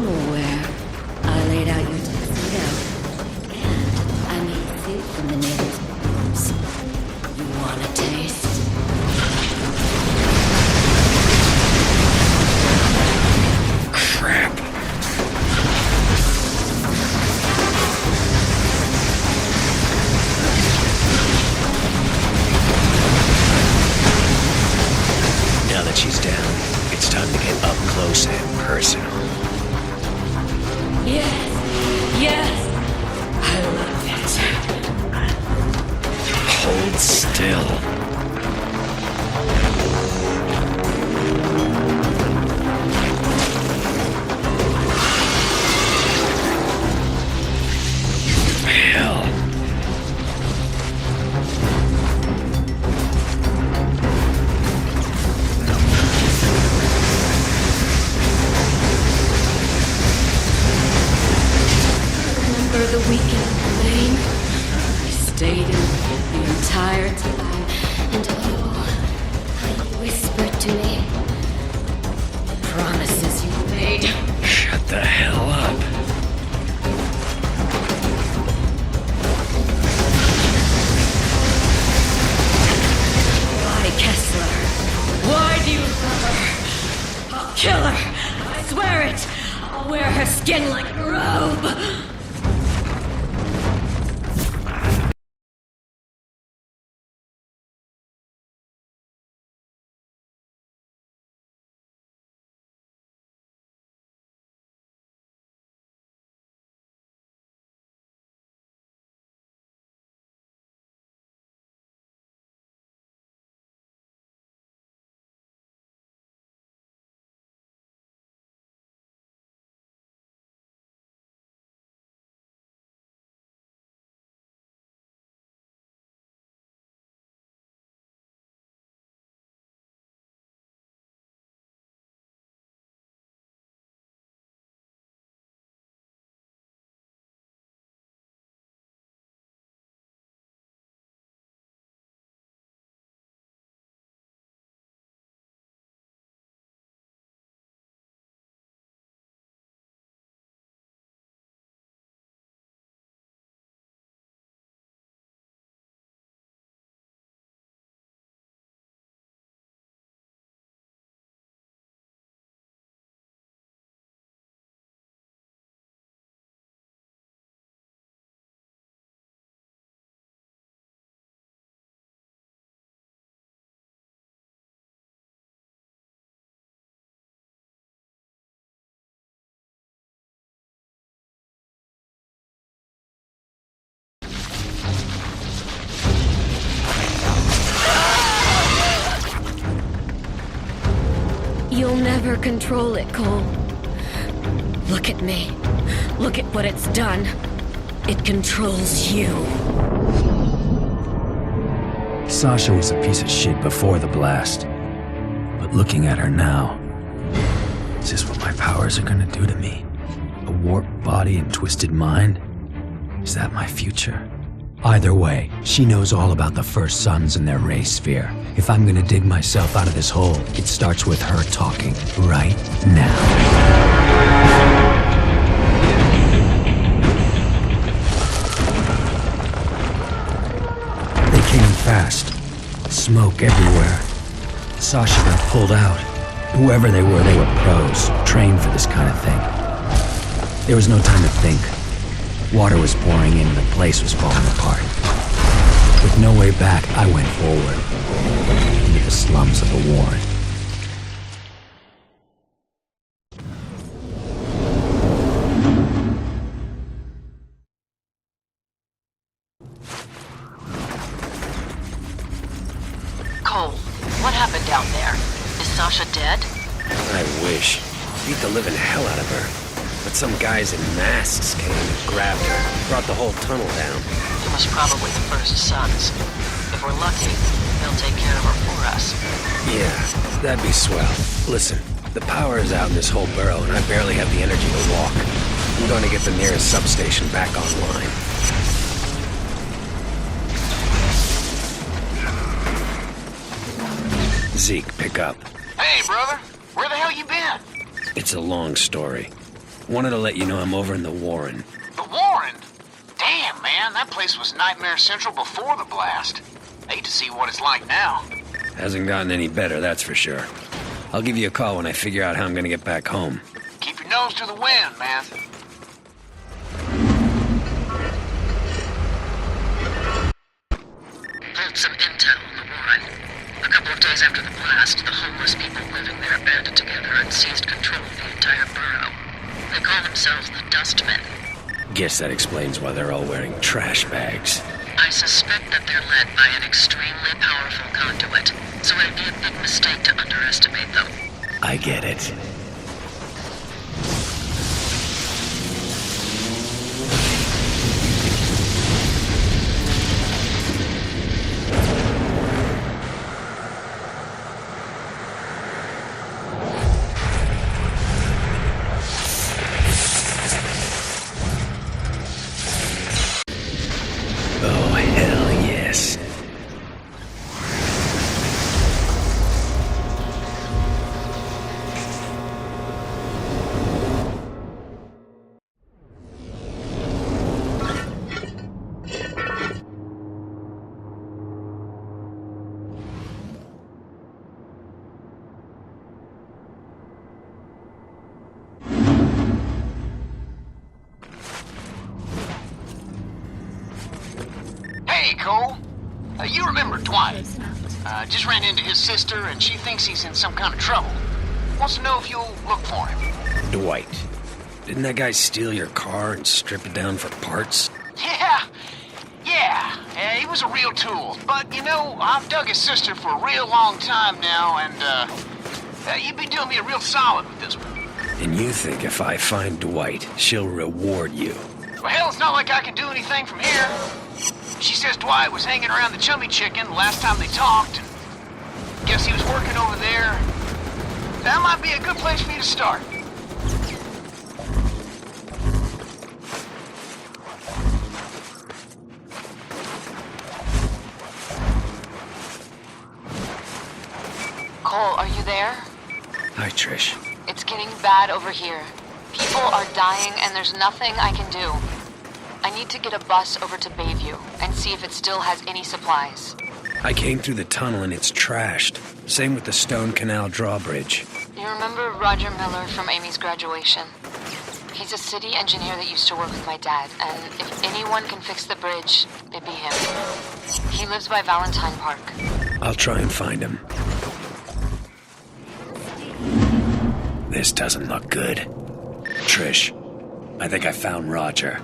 where I laid out your tuxedo. And I made soup from the natives' bones. You want a taste? Crap. Now that she's down, it's time to get up close and personal. Yes, yes, I love it. Hold still. Hell. Remember the weekend lane? I stayed in the entire time, and oh, how you whispered to me. The promises you made. Shut the hell up. Why, Kessler? Why do you love her? I'll kill her. I swear it. I'll wear her skin like a robe. You'll never control it, Cole. Look at me. Look at what it's done. It controls you. Sasha was a piece of shit before the blast. But looking at her now, is this what my powers are gonna do to me? A warped body and twisted mind? Is that my future? Either way, she knows all about the First Sons and their ray sphere. If I'm gonna dig myself out of this hole, it starts with her talking right now. They came fast. Smoke everywhere. Sasha got pulled out. Whoever they were pros, trained for this kind of thing. There was no time to think. Water was pouring in and the place was falling apart. With no way back, I went forward, into the slums of the Warren. Cole, what happened down there? Is Sasha dead? I wish. Beat the living hell out of her. But some guys in masks came and grabbed her, brought the whole tunnel down. It was probably the First Sons. If we're lucky, they'll take care of her for us. Yeah, that'd be swell. Listen, the power is out in this whole burrow, and I barely have the energy to walk. I'm going to get the nearest substation back online. Zeke, pick up. Hey, brother. Where the hell you been? It's a long story. Wanted to let you know I'm over in the Warren. The Warren? Damn, man, that place was Nightmare Central before the blast. Hate to see what it's like now. Hasn't gotten any better, that's for sure. I'll give you a call when I figure out how I'm gonna get back home. Keep your nose to the wind, man. Pulled some intel on the Warren. A couple of days after the blast, the homeless people living there banded together and seized control of the entire borough. They call themselves the Dustmen. Guess that explains why they're all wearing trash bags. I suspect that they're led by an extremely powerful conduit, so it'd be a big mistake to underestimate them. I get it. Oh, hell yes. Hey, Cole. You remember Dwight. Just ran into his sister, and she thinks he's in some kind of trouble. Wants to know if you'll look for him. Dwight. Didn't that guy steal your car and strip it down for parts? Yeah, he was a real tool. But, you know, I've dug his sister for a real long time now, and, you'd be doing me a real solid with this one. And you think if I find Dwight, she'll reward you? Well, hell, it's not like I can do anything from here. She says Dwight was hanging around the Chummy Chicken the last time they talked, and guess he was working over there. That might be a good place for you to start. Cole, are you there? Hi, Trish. It's getting bad over here. People are dying and there's nothing I can do. I need to get a bus over to Bayview and see if it still has any supplies. I came through the tunnel and it's trashed. Same with the Stone Canal drawbridge. You remember Roger Miller from Amy's graduation? He's a city engineer that used to work with my dad, and if anyone can fix the bridge, it'd be him. He lives by Valentine Park. I'll try and find him. This doesn't look good. Trish, I think I found Roger.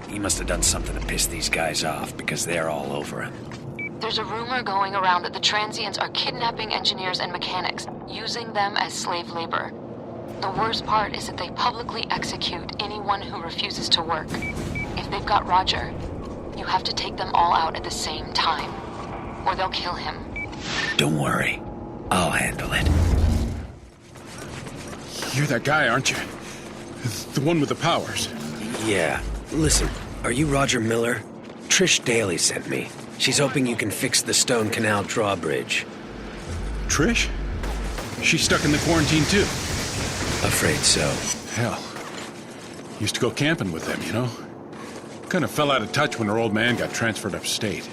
He must have done something to piss these guys off because they're all over him. There's a rumor going around that the transients are kidnapping engineers and mechanics, using them as slave labor. The worst part is that they publicly execute anyone who refuses to work. If they've got Roger, you have to take them all out at the same time, or they'll kill him. Don't worry. I'll handle it. You're that guy, aren't you? The one with the powers. Yeah. Listen, are you Roger Miller? Trish Daly sent me. She's hoping you can fix the Stone Canal drawbridge. Trish? She's stuck in the quarantine too. Afraid so. Hell. Used to go camping with them, you know? Kind of fell out of touch when her old man got transferred upstate.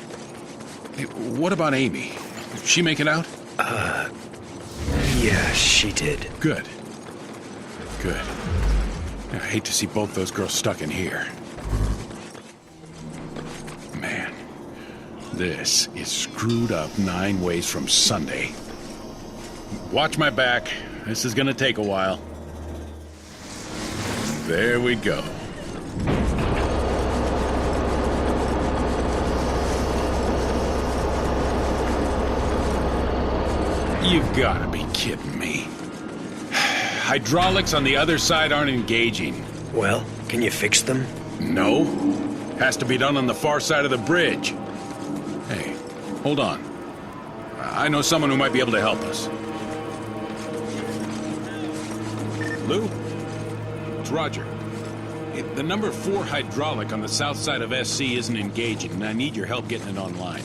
Hey, what about Amy? Did she make it out? Yeah, she did. Good. Good. I hate to see both those girls stuck in here. Man, this is screwed up 9 ways from Sunday. Watch my back. This is gonna take a while. There we go. You've gotta be kidding me. Hydraulics on the other side aren't engaging. Well, can you fix them? No. Has to be done on the far side of the bridge. Hey, hold on. I know someone who might be able to help us. Lou? It's Roger. The number 4 hydraulic on the south side of SC isn't engaging, and I need your help getting it online.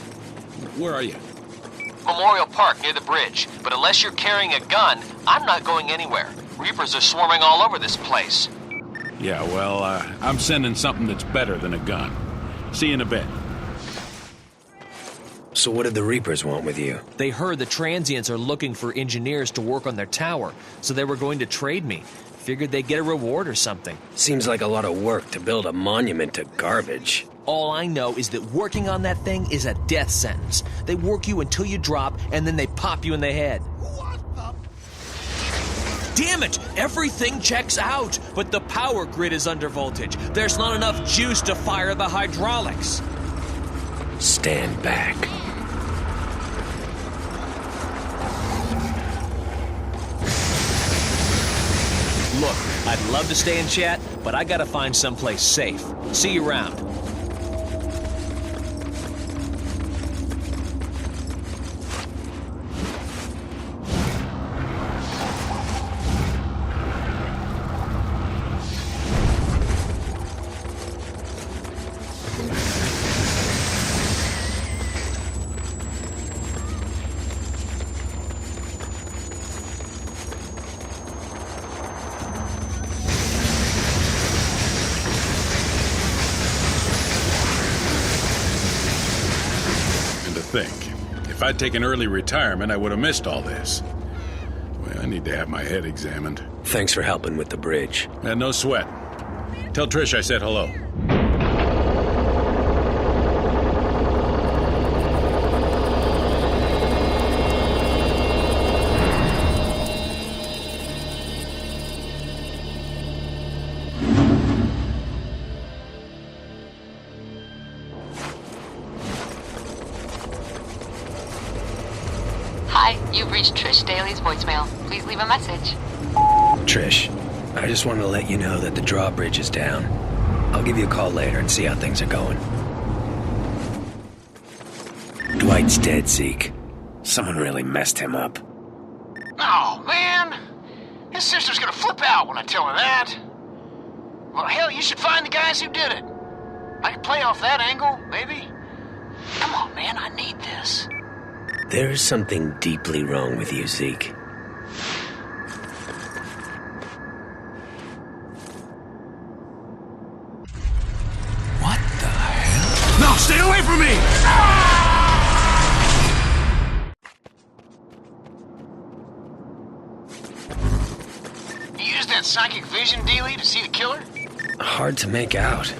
Where are you? Memorial Park near the bridge, but unless you're carrying a gun, I'm not going anywhere. Reapers are swarming all over this place. Yeah, well, I'm sending something that's better than a gun. See you in a bit. So what did the Reapers want with you? They heard the transients are looking for engineers to work on their tower, so they were going to trade me. Figured they'd get a reward or something. Seems like a lot of work to build a monument to garbage. All I know is that working on that thing is a death sentence. They work you until you drop, and then they pop you in the head. What the... Damn it! Everything checks out, but the power grid is under voltage. There's not enough juice to fire the hydraulics. Stand back. Look, I'd love to stay and chat, but I gotta find someplace safe. See you around. If I'd taken early retirement, I would have missed all this. Well, I need to have my head examined. Thanks for helping with the bridge. And no sweat. Tell Trish I said hello. Hi, you've reached Trish Daly's voicemail. Please leave a message. Trish, I just wanted to let you know that the drawbridge is down. I'll give you a call later and see how things are going. Dwight's dead, Zeke. Someone really messed him up. Oh, man. His sister's gonna flip out when I tell her that. Well, hell, you should find the guys who did it. I could play off that angle, maybe. Come on, man, I need this. There is something deeply wrong with you, Zeke. What the hell? No, stay away from me! You used that psychic vision dealie to see the killer? Hard to make out.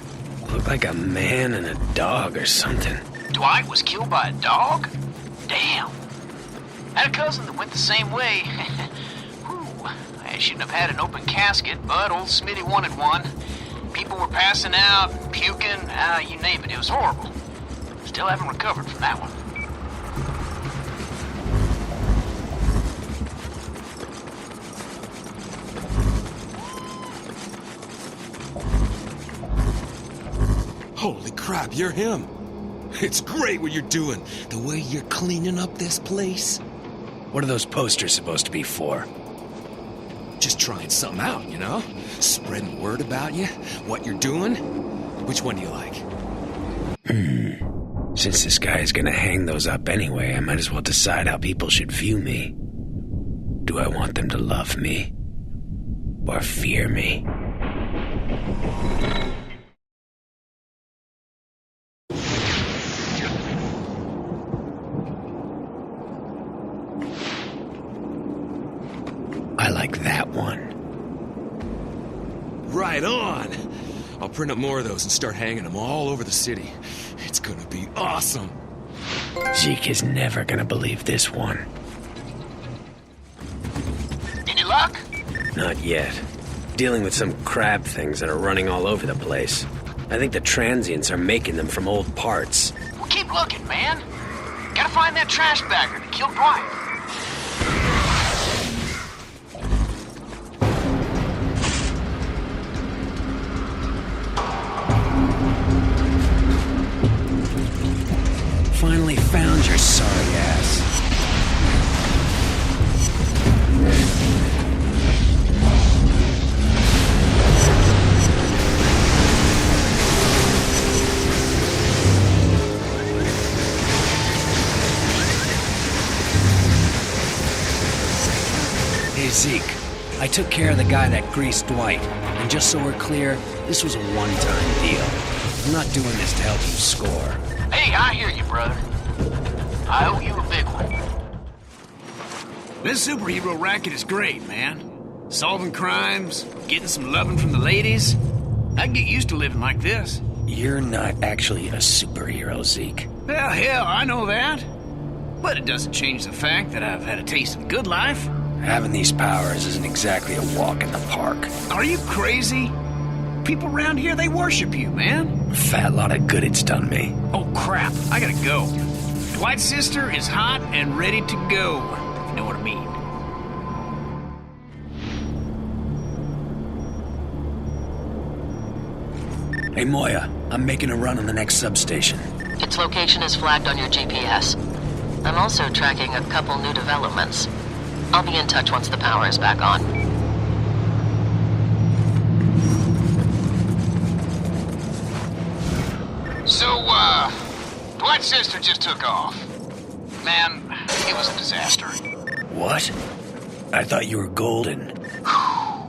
Looked like a man and a dog or something. Dwight was killed by a dog? Damn. I had a cousin that went the same way. Whew. I shouldn't have had an open casket, but old Smitty wanted one. People were passing out, puking, you name it. It was horrible. Still haven't recovered from that one. Holy crap, you're him. It's great what you're doing. The way you're cleaning up this place. What are those posters supposed to be for? Just trying something out, you know? Spreading word about you, what you're doing. Which one do you like? Since this guy is gonna hang those up anyway, I might as well decide how people should view me. Do I want them to love me? Or fear me? I like that one. Right on! I'll print up more of those and start hanging them all over the city. It's gonna be awesome! Zeke is never gonna believe this one. Any luck? Not yet. Dealing with some crab things that are running all over the place. I think the transients are making them from old parts. Well, keep looking, man. Gotta find that trash bagger that killed Dwight. Finally found your sorry ass. I took care of the guy that greased Dwight. And just so we're clear, this was a one-time deal. I'm not doing this to help you score. Hey, I hear you, brother. I owe you a big one. This superhero racket is great, man. Solving crimes, getting some loving from the ladies. I'd get used to living like this. You're not actually a superhero, Zeke. Well, hell, I know that. But it doesn't change the fact that I've had a taste of the good life. Having these powers isn't exactly a walk in the park. Are you crazy? People around here, they worship you, man. A fat lot of good it's done me. Oh, crap. I gotta go. Dwight's sister is hot and ready to go, if you know what I mean. Hey, Moya, I'm making a run on the next substation. Its location is flagged on your GPS. I'm also tracking a couple new developments. I'll be in touch once the power is back on. So, Dwight's sister just took off. Man, it was a disaster. What? I thought you were golden.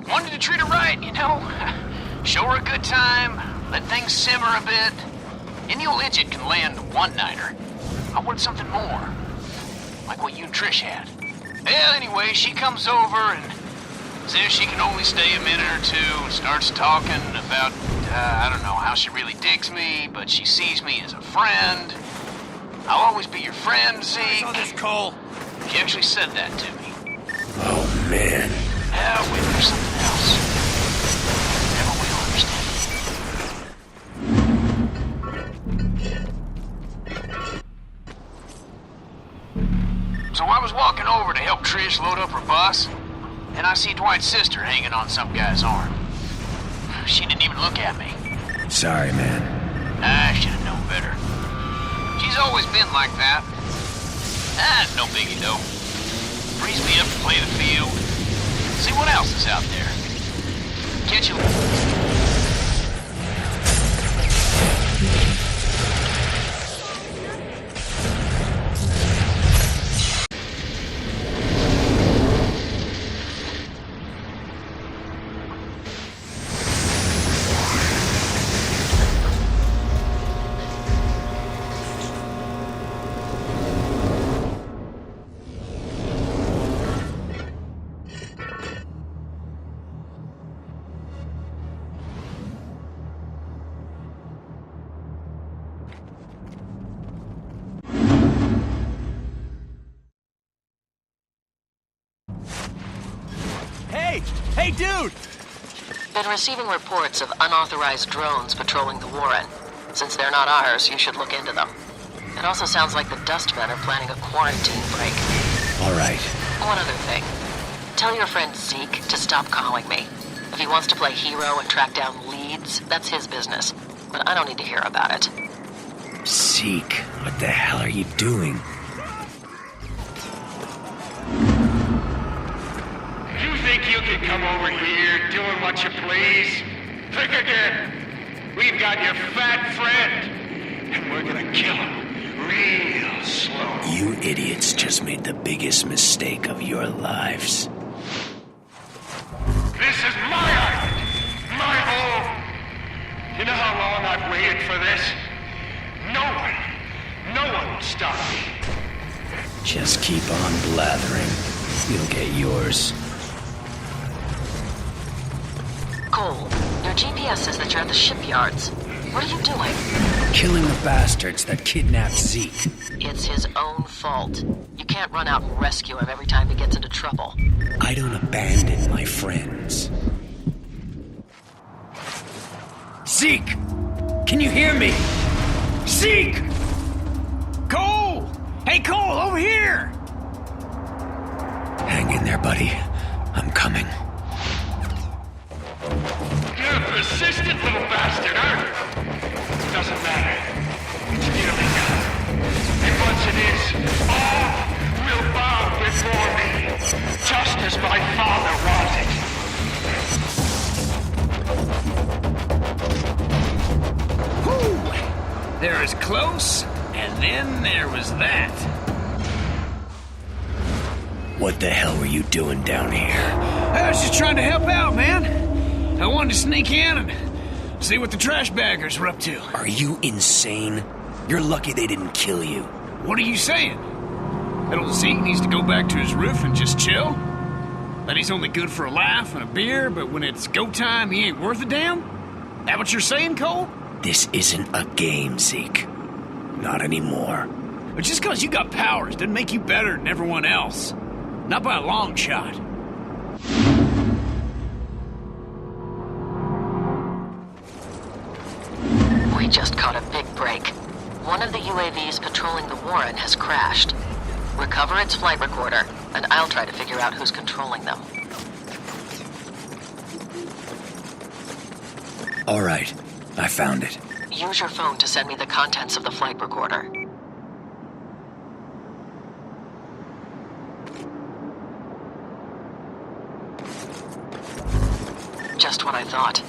Wanted to treat her right, you know? Show her a good time, let things simmer a bit. Any old idiot can land a one-nighter. I wanted something more. Like what you and Trish had. Well, anyway, she comes over and says she can only stay a minute or two and starts talking about, I don't know how she really digs me, but she sees me as a friend. I'll always be your friend, Zeke. Oh, this Cole. She actually said that to me. Oh, man. Yeah, wait for something else. Never will understand. So I was walking over to help Trish load up her bus, and I see Dwight's sister hanging on some guy's arm. She didn't even look at me. Sorry, man. I should have known better. She's always been like that. No biggie, though. Frees me up to play the field. See what else is out there. Catch you. Hey, dude! Been receiving reports of unauthorized drones patrolling the Warren. Since they're not ours, you should look into them. It also sounds like the Dustmen are planning a quarantine break. All right. One other thing. Tell your friend Zeke to stop calling me. If he wants to play hero and track down leads, that's his business. But I don't need to hear about it. Zeke, what the hell are you doing? You think you can come over here doing what you please? Think again. We've got your fat friend, and we're gonna kill him real slow. You idiots just made the biggest mistake of your lives. This is my island, my home. You know how long I've waited for this? No one will stop me. Just keep on blathering. You'll get yours. Cole, your GPS says that you're at the shipyards. What are you doing? Killing the bastards that kidnapped Zeke. It's his own fault. You can't run out and rescue him every time he gets into trouble. I don't abandon my friends. Zeke! Can you hear me? Zeke! Cole! Hey, Cole, over here! Hang in there, buddy. I'm coming. You're a persistent little bastard, huh? Doesn't matter. It's nearly done. And once it is, all will bow before me, just as my father wanted. Whew! There is close, and then there was that. What the hell were you doing down here? I was just trying to help out, man. I wanted to sneak in and see what the trash baggers were up to. Are you insane? You're lucky they didn't kill you. What are you saying? That old Zeke needs to go back to his roof and just chill? That he's only good for a laugh and a beer, but when it's go time, he ain't worth a damn? That what you're saying, Cole? This isn't a game, Zeke. Not anymore. But just because you got powers doesn't make you better than everyone else. Not by a long shot. We just caught a big break. One of the UAVs patrolling the Warren has crashed. Recover its flight recorder, and I'll try to figure out who's controlling them. All right, I found it. Use your phone to send me the contents of the flight recorder. Just what I thought.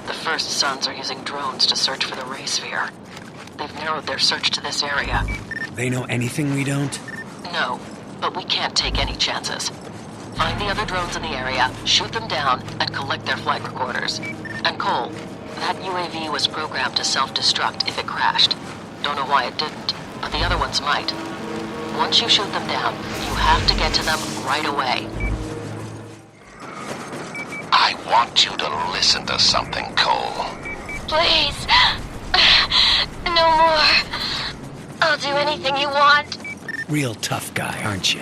The First Sons are using drones to search for the Ray Sphere. They've narrowed their search to this area. They know anything we don't? No, but we can't take any chances. Find the other drones in the area, shoot them down, and collect their flight recorders. And Cole, that UAV was programmed to self-destruct if it crashed. Don't know why it didn't, but the other ones might. Once you shoot them down, you have to get to them right away. I want you to listen to something, Cole. Please. No more. I'll do anything you want. Real tough guy, aren't you?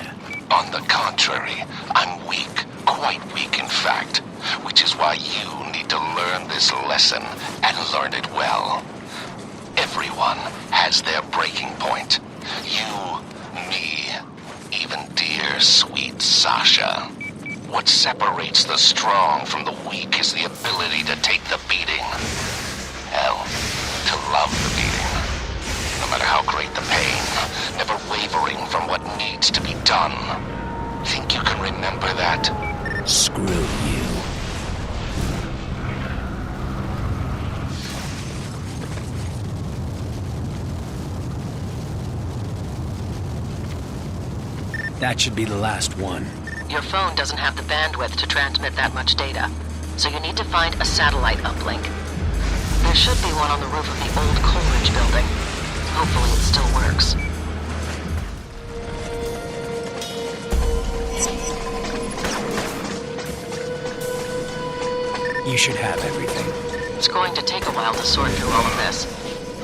On the contrary, I'm weak. Quite weak, in fact. Which is why you need to learn this lesson, and learn it well. Everyone has their breaking point. You, me, even dear, sweet Sasha. What separates the strong from the weak is the ability to take the beating. Hell, to love the beating. No matter how great the pain, never wavering from what needs to be done. Think you can remember that? Screw you. That should be the last one. Your phone doesn't have the bandwidth to transmit that much data, so you need to find a satellite uplink. There should be one on the roof of the old Coleridge building. Hopefully it still works. You should have everything. It's going to take a while to sort through all of this.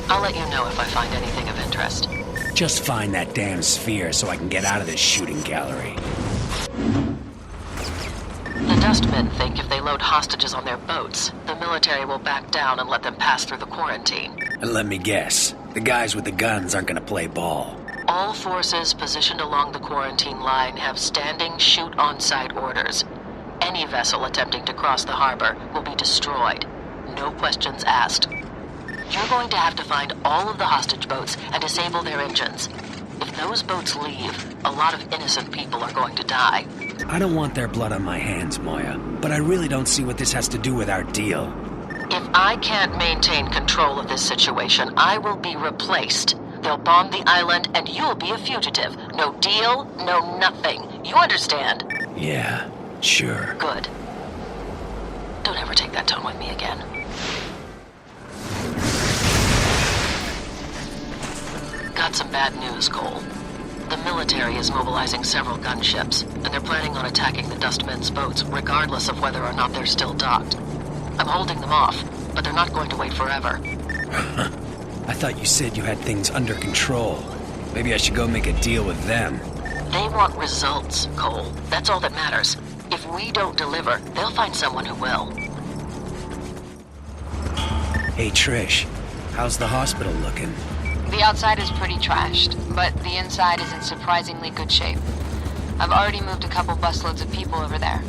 I'll let you know if I find anything of interest. Just find that damn sphere so I can get out of this shooting gallery. The dustmen think if they load hostages on their boats, the military will back down and let them pass through the quarantine. And let me guess, the guys with the guns aren't gonna play ball. All forces positioned along the quarantine line have standing shoot-on-sight orders. Any vessel attempting to cross the harbor will be destroyed. No questions asked. You're going to have to find all of the hostage boats and disable their engines. If those boats leave, a lot of innocent people are going to die. I don't want their blood on my hands, Moya, but I really don't see what this has to do with our deal. If I can't maintain control of this situation, I will be replaced. They'll bomb the island and you'll be a fugitive. No deal, no nothing. You understand? Yeah, sure. Good. Don't ever take that tone with me again. Got some bad news, Cole. The military is mobilizing several gunships, and they're planning on attacking the dustmen's boats, regardless of whether or not they're still docked. I'm holding them off, but they're not going to wait forever. I thought you said you had things under control. Maybe I should go make a deal with them. They want results, Cole. That's all that matters. If we don't deliver, they'll find someone who will. Hey, Trish. How's the hospital looking? The outside is pretty trashed, but the inside is in surprisingly good shape. I've already moved a couple busloads of people over there.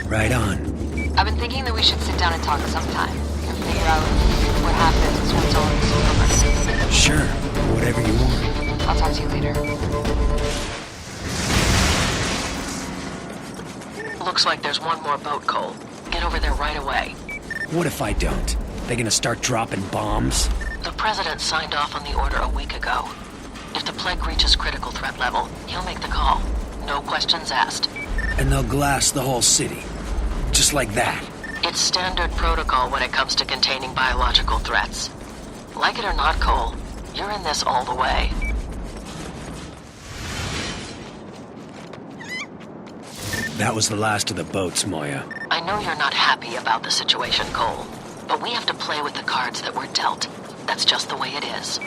Right on. I've been thinking that we should sit down and talk sometime and figure out what happens once all this is over. Sure, whatever you want. I'll talk to you later. Looks like there's one more boat, Cole. Get over there right away. What if I don't? They gonna start dropping bombs? The president signed off on the order a week ago. If the plague reaches critical threat level, he'll make the call. No questions asked. And they'll glass the whole city. Just like that. It's standard protocol when it comes to containing biological threats. Like it or not, Cole, you're in this all the way. That was the last of the boats, Moya. I know you're not happy about the situation, Cole, but we have to play with the cards that we're dealt. That's just the way it is.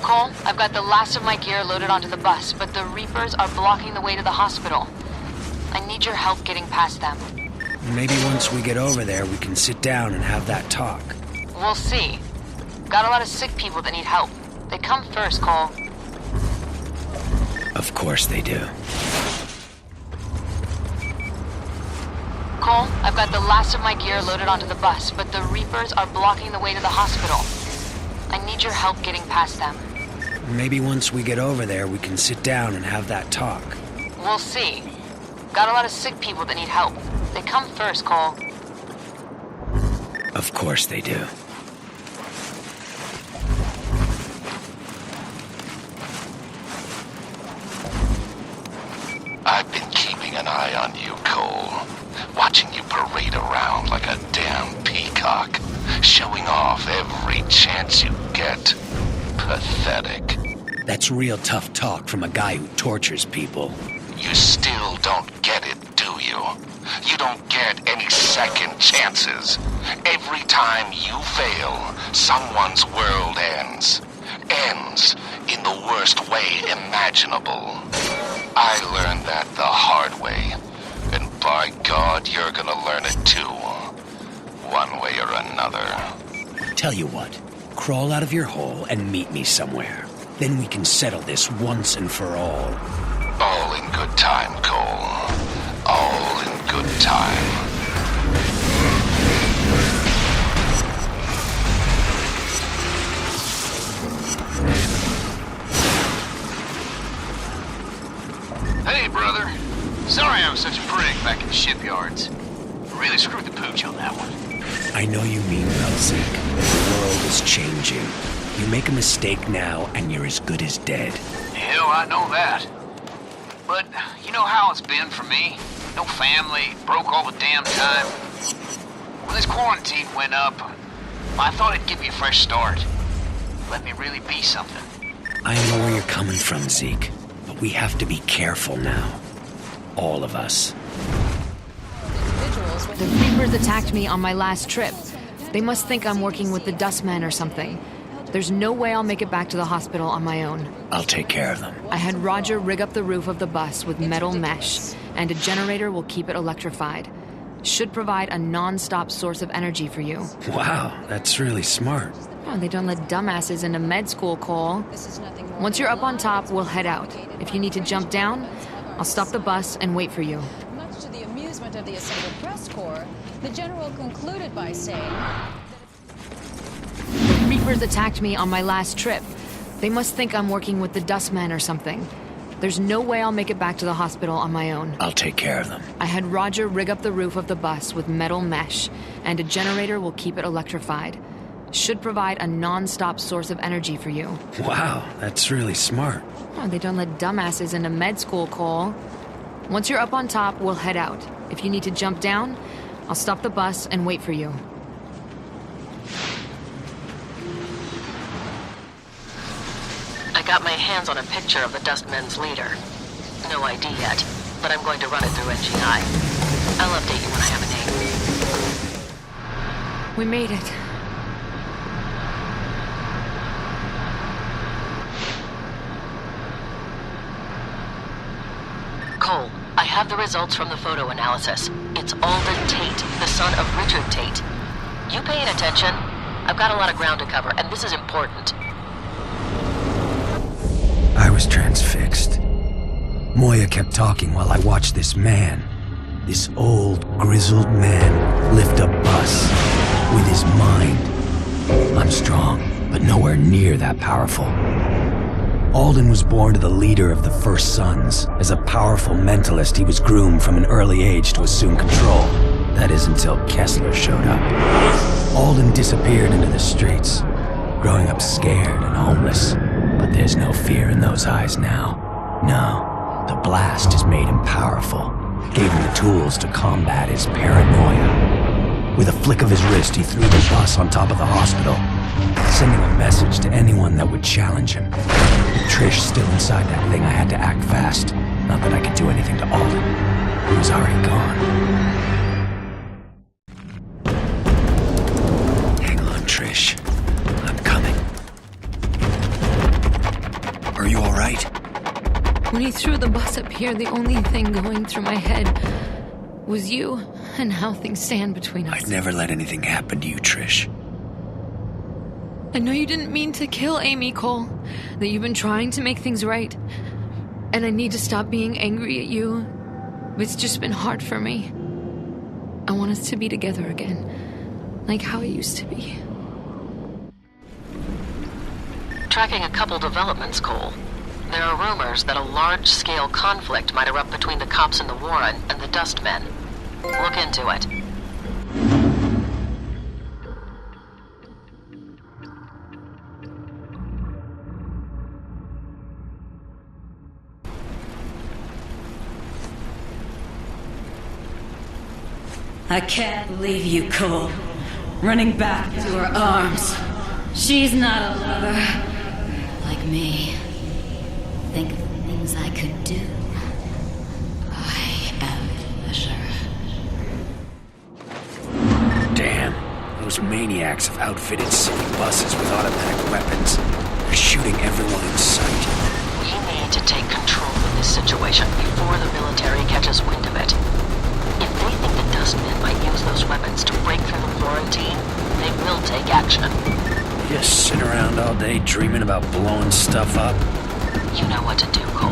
Cole, I've got the last of my gear loaded onto the bus, but the Reapers are blocking the way to the hospital. I need your help getting past them. Maybe once we get over there, we can sit down and have that talk. We'll see. Got a lot of sick people that need help. They come first, Cole. Of course they do. Cole, I've got the last of my gear loaded onto the bus, but the Reapers are blocking the way to the hospital. I need your help getting past them. Maybe once we get over there, we can sit down and have that talk. We'll see. Got a lot of sick people that need help. They come first, Cole. Of course they do. I've been keeping an eye on you, Cole. Watching you parade around like a damn peacock. Showing off every chance you get. Pathetic. That's real tough talk from a guy who tortures people. You still don't get it, do you? You don't get any second chances. Every time you fail, someone's world ends. Ends in the worst way imaginable. I learned that the hard way. And by God, you're gonna learn it too. One way or another. Tell you what, crawl out of your hole and meet me somewhere. Then we can settle this once and for all. All in good time, Cole. All in good time. Hey, brother. Sorry I was such a prick back in the shipyards. Really screwed the pooch on that one. I know you mean well, Zeke. The world is changing. You make a mistake now, and you're as good as dead. Hell, I know that. But you know how it's been for me? No family, broke all the damn time. When this quarantine went up, I thought it'd give me a fresh start. Let me really be something. I know where you're coming from, Zeke. But we have to be careful now. All of us. The Reapers attacked me on my last trip. They must think I'm working with the Dustmen or something. There's no way I'll make it back to the hospital on my own. I'll take care of them. I had Roger rig up the roof of the bus with metal mesh, and a generator will keep it electrified. Should provide a non-stop source of energy for you. Wow, that's really smart. Oh, they don't let dumbasses into med school, Cole. Once you're up on top, we'll head out. If you need to jump down, I'll stop the bus and wait for you. Much to the amusement of the assembled press corps, the general concluded by saying... The Reapers attacked me on my last trip. They must think I'm working with the Dustmen or something. There's no way I'll make it back to the hospital on my own. I'll take care of them. I had Roger rig up the roof of the bus with metal mesh, and a generator will keep it electrified. Should provide a non-stop source of energy for you. Wow, that's really smart. Oh, they don't let dumbasses into med school, Cole. Once you're up on top, we'll head out. If you need to jump down, I'll stop the bus and wait for you. I got my hands on a picture of the Dustmen's leader. No ID yet, but I'm going to run it through NGI. I'll update you when I have a name. We made it. Cole, I have the results from the photo analysis. It's Alden Tate, the son of Richard Tate. You paying attention? I've got a lot of ground to cover, and this is important. I was transfixed. Moya kept talking while I watched this man, this old, grizzled man, lift a bus with his mind. I'm strong, but nowhere near that powerful. Alden was born to the leader of the First Sons. As a powerful mentalist, he was groomed from an early age to assume control. That is until Kessler showed up. Alden disappeared into the streets. growing up scared and homeless. But there's no fear in those eyes now. No, the blast has made him powerful, gave him the tools to combat his paranoia. With a flick of his wrist, he threw the bus on top of the hospital, sending a message to anyone that would challenge him. With Trish still inside that thing, I had to act fast. Not that I could do anything to Alden. He was already gone. Hang on, Trish. I'm coming. Are you alright? When he threw the bus up here, the only thing going through my head was you and how things stand between us. I'd never let anything happen to you, Trish. I know you didn't mean to kill Amy, Cole. That you've been trying to make things right. And I need to stop being angry at you. It's just been hard for me. I want us to be together again. Like how it used to be. Tracking a couple developments, Cole. There are rumors that a large-scale conflict might erupt between the cops in the Warren and the Dustmen. Look into it. I can't believe you, Cole. Running back to her arms. She's not a lover. Like me. Think of the things I could do. I am pleasure. Damn. Those maniacs have outfitted city buses with automatic weapons. They're shooting everyone in sight. We need to take control of this situation before the military catches wind of it. If they think the Dustmen might use those weapons to break through the quarantine, they will take action. You just sit around all day dreaming about blowing stuff up? You know what to do, Cole.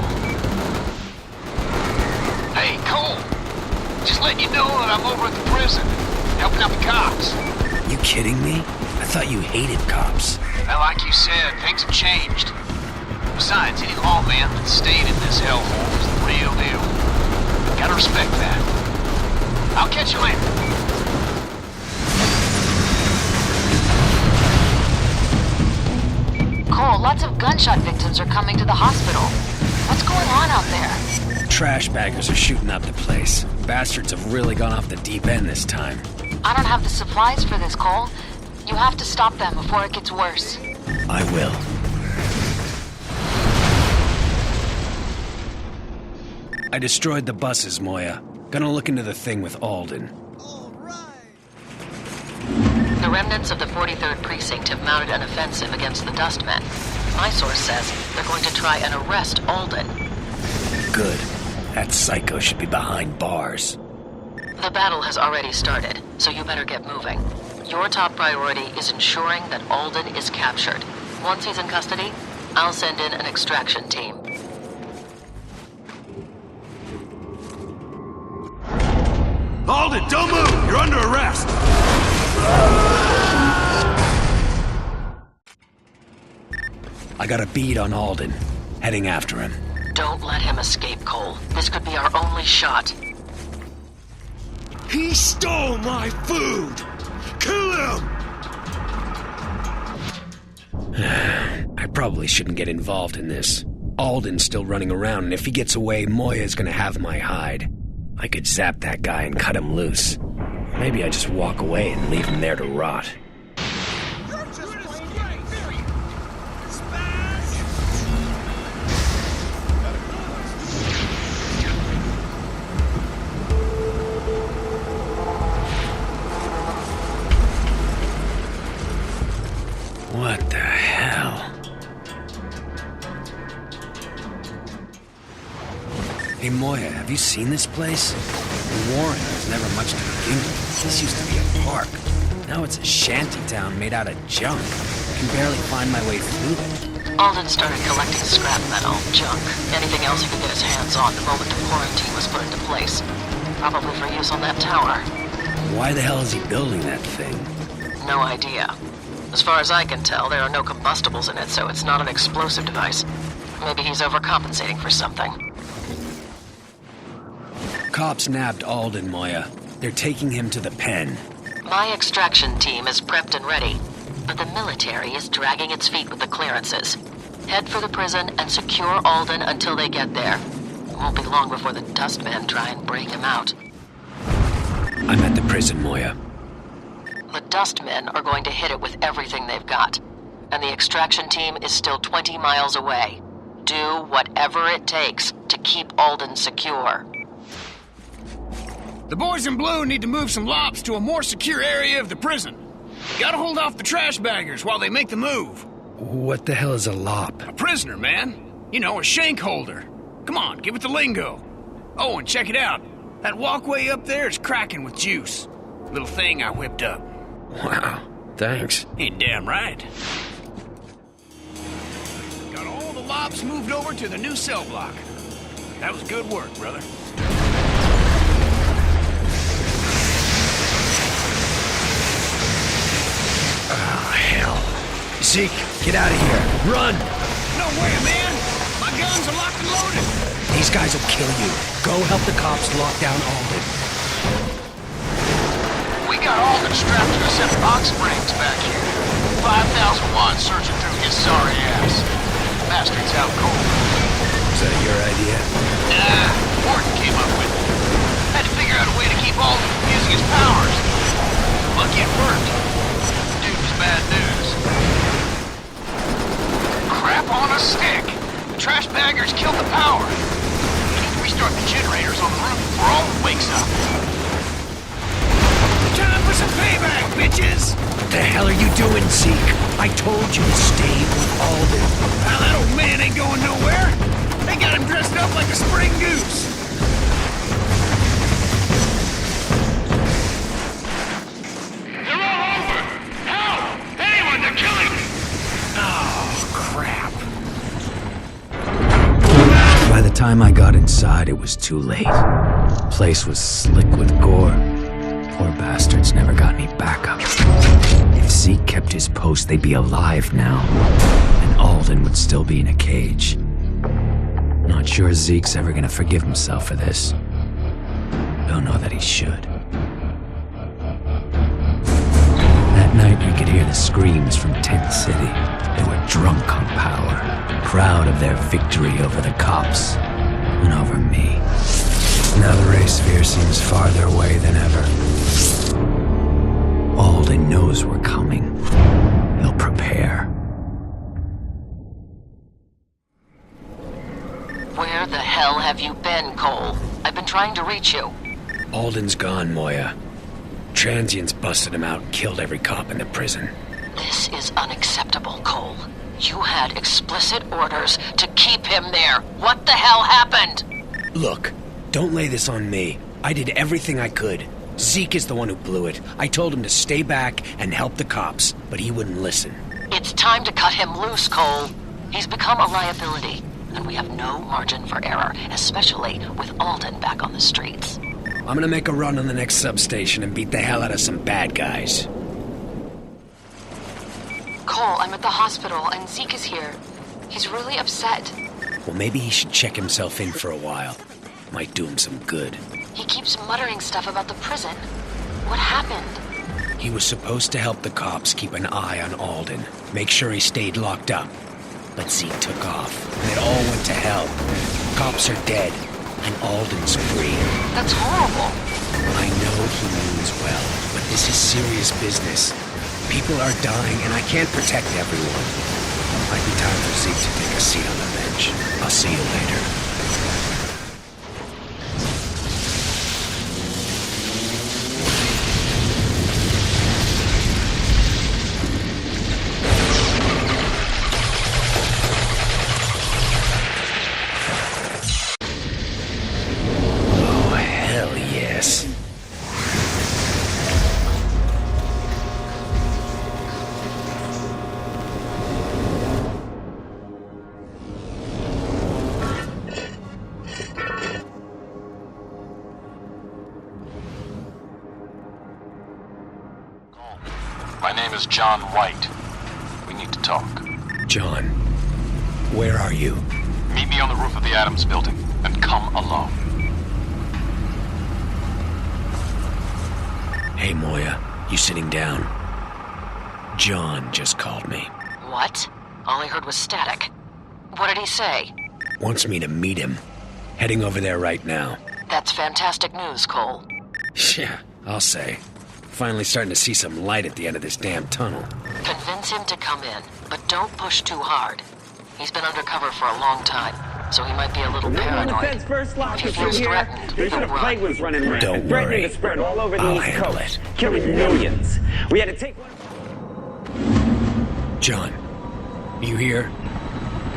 Hey, Cole! Just letting you know that I'm over at the prison, helping out the cops. You kidding me? I thought you hated cops. Well, like you said, things have changed. Besides, any lawman that stayed in this hellhole is the real deal. Gotta respect that. I'll catch you later. Cole, lots of gunshot victims are coming to the hospital. What's going on out there? Trash baggers are shooting up the place. Bastards have really gone off the deep end this time. I don't have the supplies for this, Cole. You have to stop them before it gets worse. I will. I destroyed the buses, Moya. Gonna look into the thing with Alden. The remnants of the 43rd Precinct have mounted an offensive against the Dustmen. My source says they're going to try and arrest Alden. Good. That psycho should be behind bars. The battle has already started, so you better get moving. Your top priority is ensuring that Alden is captured. Once he's in custody, I'll send in an extraction team. Alden, don't move! You're under arrest! I got a bead on Alden. Heading after him. Don't let him escape, Cole. This could be our only shot. He stole my food! Kill him! I probably shouldn't get involved in this. Alden's still running around, and if he gets away, Moya's gonna have my hide. I could zap that guy and cut him loose. Maybe I just walk away and leave him there to rot. What the hell? Hey Moya, have you seen this place? The Warren was never much to begin with. This used to be a park. Now it's a shanty town made out of junk. I can barely find my way through it. Alden started collecting scrap metal, junk, anything else he could get his hands on the moment the quarantine was put into place. Probably for use on that tower. Why the hell is he building that thing? No idea. As far as I can tell, there are no combustibles in it, so it's not an explosive device. Maybe he's overcompensating for something. Cops nabbed Alden, Moya. They're taking him to the pen. My extraction team is prepped and ready. but the military is dragging its feet with the clearances. Head for the prison and secure Alden until they get there. It won't be long before the Dustmen try and break him out. I'm at the prison, Moya. The Dustmen are going to hit it with everything they've got. And the extraction team is still 20 miles away. Do whatever it takes to keep Alden secure. The boys in blue need to move some lops to a more secure area of the prison. Gotta hold off the trash baggers while they make the move. What the hell is a lop? A prisoner, man. You know, a shank holder. Come on, give it the lingo. Oh, and check it out. That walkway up there is cracking with juice. Little thing I whipped up. Wow, thanks. Ain't damn right. Got all the lops moved over to the new cell block. That was good work, brother. Oh, hell. Zeke, get out of here. Run! No way, man! My guns are locked and loaded! These guys will kill you. Go help the cops lock down Alden. We got Alden strapped to a set of box springs back here. 5,000 watts searching through his sorry ass. Bastard's out cold. Is that your idea? Nah, Morton came up with it. Had to figure out a way to keep Alden from using his powers. Lucky it worked. Dude's bad news. Crap on a stick. The trash baggers killed the power. We need to restart the generators on the roof before Alden wakes up. Time for some payback, bitches! What the hell are you doing, Zeke? I told you to stay with Alden. Well, that old man ain't going nowhere. They got him dressed up like a spring goose. They're all over! Help! Anyone, they're killing me! Oh, crap. By the time I got inside, it was too late. The place was slick with gore. Poor bastards never got any backup. If Zeke kept his post, they'd be alive now. And Alden would still be in a cage. Not sure Zeke's ever gonna forgive himself for this. Don't know that he should. That night we could hear the screams from Tent City. They were drunk on power, proud of their victory over the cops and over me. Now the race sphere seems farther away than ever. Alden knows we're coming. He'll prepare. Where the hell have you been, Cole? I've been trying to reach you. Alden's gone, Moya. Transients busted him out and killed every cop in the prison. This is unacceptable, Cole. You had explicit orders to keep him there. What the hell happened? Look, don't lay this on me. I did everything I could. Zeke is the one who blew it. I told him to stay back and help the cops, but he wouldn't listen. It's time to cut him loose, Cole. He's become a liability, and we have no margin for error, especially with Alden back on the streets. I'm gonna make a run on the next substation and beat the hell out of some bad guys. Cole, I'm at the hospital, and Zeke is here. He's really upset. Well, maybe he should check himself in for a while. Might do him some good. He keeps muttering stuff about the prison. What happened? He was supposed to help the cops keep an eye on Alden, make sure he stayed locked up. But Zeke took off, and it all went to hell. Cops are dead, and Alden's free. That's horrible. I know he means well, but this is serious business. People are dying, and I can't protect everyone. Might be time for Zeke to take a seat on the bench. I'll see you later. My name is John White. We need to talk. John, where are you? Meet me on the roof of the Adams building, and come alone. Hey, Moya, you sitting down? John just called me. What? All I heard was static. What did he say? Wants me to meet him. Heading over there right now. That's fantastic news, Cole. Yeah, I'll say. Finally starting to see some light at the end of this damn tunnel. Convince him to come in, but don't push too hard. He's been undercover for a long time, so he might be a little paranoid. If he feels threatened, he'll run. Was running around, Don't threatening worry. to spread all over the I'll East handle Coast, it. killing millions. We had to take one. John, you here?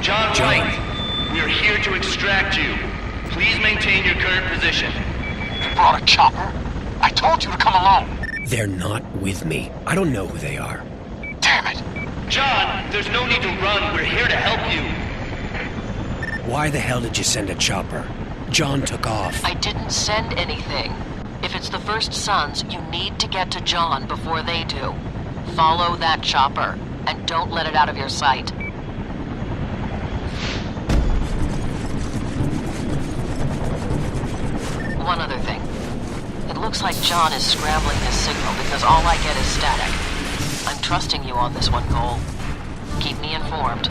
John White, we are here to extract you. Please maintain your current position. You brought a chopper? I told you to come along. They're not with me. I don't know who they are. Damn it. John, there's no need to run. We're here to help you. Why the hell did you send a chopper? John took off. I didn't send anything. If it's the First Sons, you need to get to John before they do. Follow that chopper, and don't let it out of your sight. One other thing. It looks like John is scrambling his signal because all I get is static. I'm trusting you on this one, Cole. Keep me informed.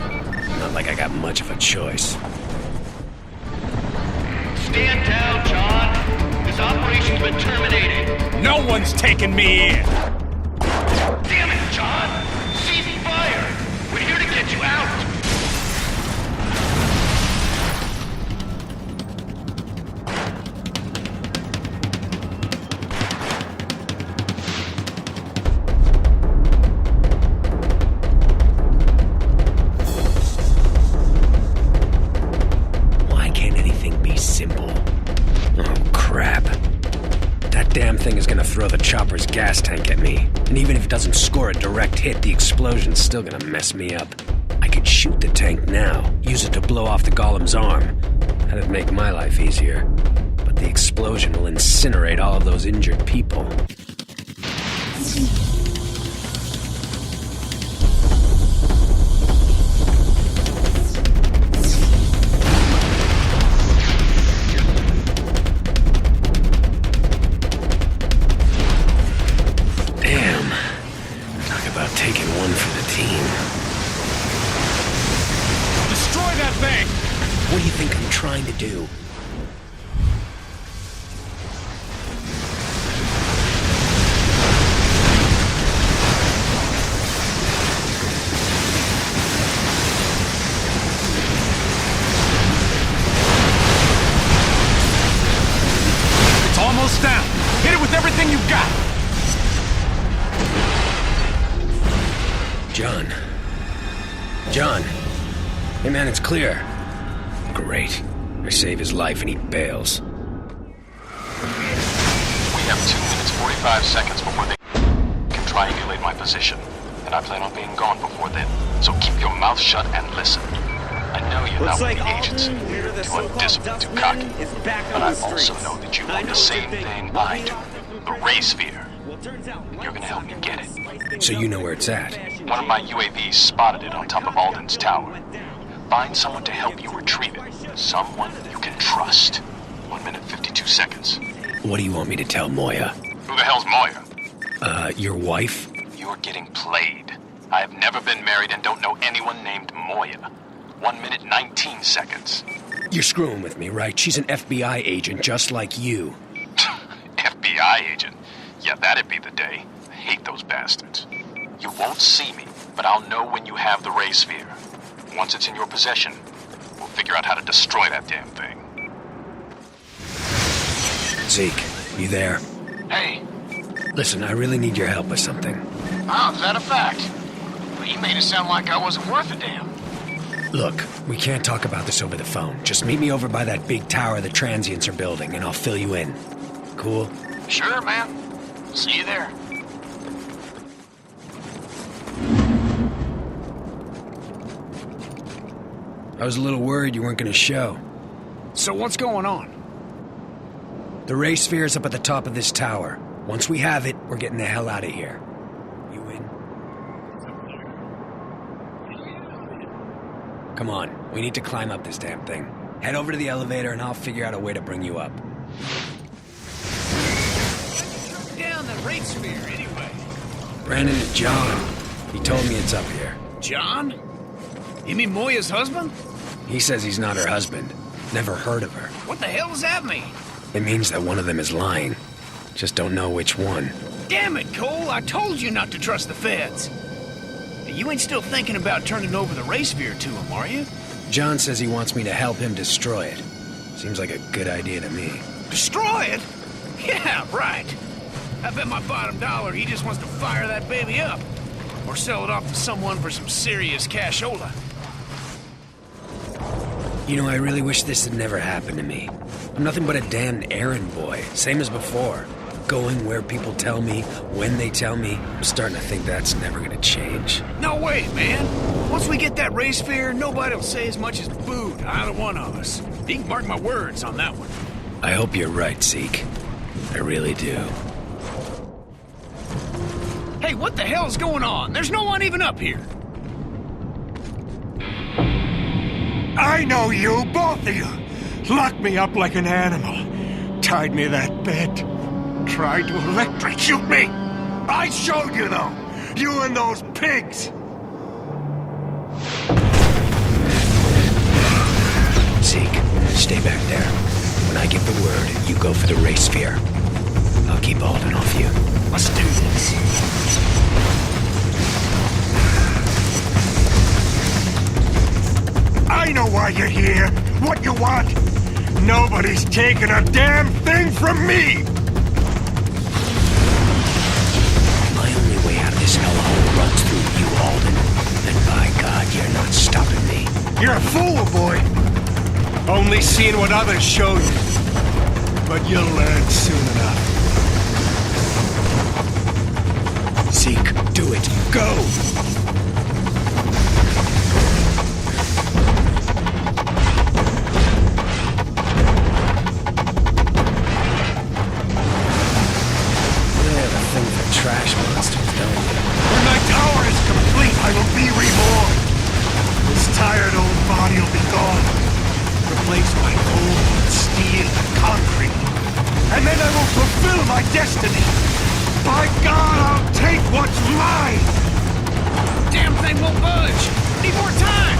Not like I got much of a choice. Stand down, John. This operation's been terminated. No one's taking me in! Damn it, John! Cease fire! We're here to get you out! Why can't anything be simple? Oh, crap. That damn thing is gonna throw the chopper's gas tank at me. And even if it doesn't score a direct hit, the explosion's still gonna mess me up. I could shoot the tank now, use it to blow off the golem's arm. That'd make my life easier. But the explosion will incinerate all of those injured people. Damn. Talk about taking one for the team. Destroy that thing! What do you think I'm trying to do? It's almost down. Hit it with everything you've got. John. John. Hey man, it's clear. Great. I save his life and he bails. We have 2 minutes 45 seconds before they can triangulate my position. And I plan on being gone before then. So keep your mouth shut and listen. I know you're not with the agency, too undisciplined, too cocky. But I also know that you want the same thing I do. The Ray Sphere. And you're gonna help me get it. So you know where it's at? One of my UAVs spotted it on top of Alden's tower. Find someone to help you retrieve it. Someone you can trust. 1 minute 52 seconds. What do you want me to tell Moya? Who the hell's Moya? Your wife? You're getting played. I have never been married and don't know anyone named Moya. 1 minute 19 seconds. You're screwing with me, right? She's an FBI agent just like you. FBI agent? Yeah, that'd be the day. I hate those bastards. You won't see me, but I'll know when you have the Ray Sphere. Once it's in your possession, we'll figure out how to destroy that damn thing. Zeke, you there? Hey. Listen, I really need your help with something. Oh, is that a fact? Well, you made it sound like I wasn't worth a damn. Look, we can't talk about this over the phone. Just meet me over by that big tower the transients are building, and I'll fill you in. Cool? Sure, man. See you there. I was a little worried you weren't going to show. So what's going on? The Ray Sphere's up at the top of this tower. Once we have it, we're getting the hell out of here. You in? Come on, we need to climb up this damn thing. Head over to the elevator and I'll figure out a way to bring you up. Down the Ray Sphere, anyway. Brandon and John. He told me it's up here. John? You mean Moya's husband? He says he's not her husband. Never heard of her. What the hell does that mean? It means that one of them is lying. Just don't know which one. Damn it, Cole. I told you not to trust the feds. You ain't still thinking about turning over the race sphere to him, are you? John says he wants me to help him destroy it. Seems like a good idea to me. Destroy it? Yeah, right. I bet my bottom dollar he just wants to fire that baby up. Or sell it off to someone for some serious cashola. You know, I really wish this had never happened to me. I'm nothing but a damned errand boy, same as before. Going where people tell me, when they tell me. I'm starting to think that's never gonna change. No way, man. Once we get that race sphere, nobody will say as much as boo to either one of us. You can mark my words on that one. I hope you're right, Zeke. I really do. Hey, what the hell's going on? There's no one even up here. I know you, both of you. Locked me up like an animal. Tied me to that bed. Tried to electrocute me. I showed you, though. You and those pigs. Zeke, stay back there. When I give the word, you go for the race sphere. I'll keep Alden off you. Let's do this. I know why you're here. What you want. Nobody's taking a damn thing from me. My only way out of this hellhole runs through you, Alden. And by God, you're not stopping me. You're a fool, boy. Only seeing what others show you. But you'll learn soon enough. Zeke, do it. Go! Trash monsters, don't you? When my tower is complete, I will be reborn. This tired old body will be gone. Replaced by gold, steel, and concrete. And then I will fulfill my destiny. By God, I'll take what's mine! Damn thing won't budge! Need more time!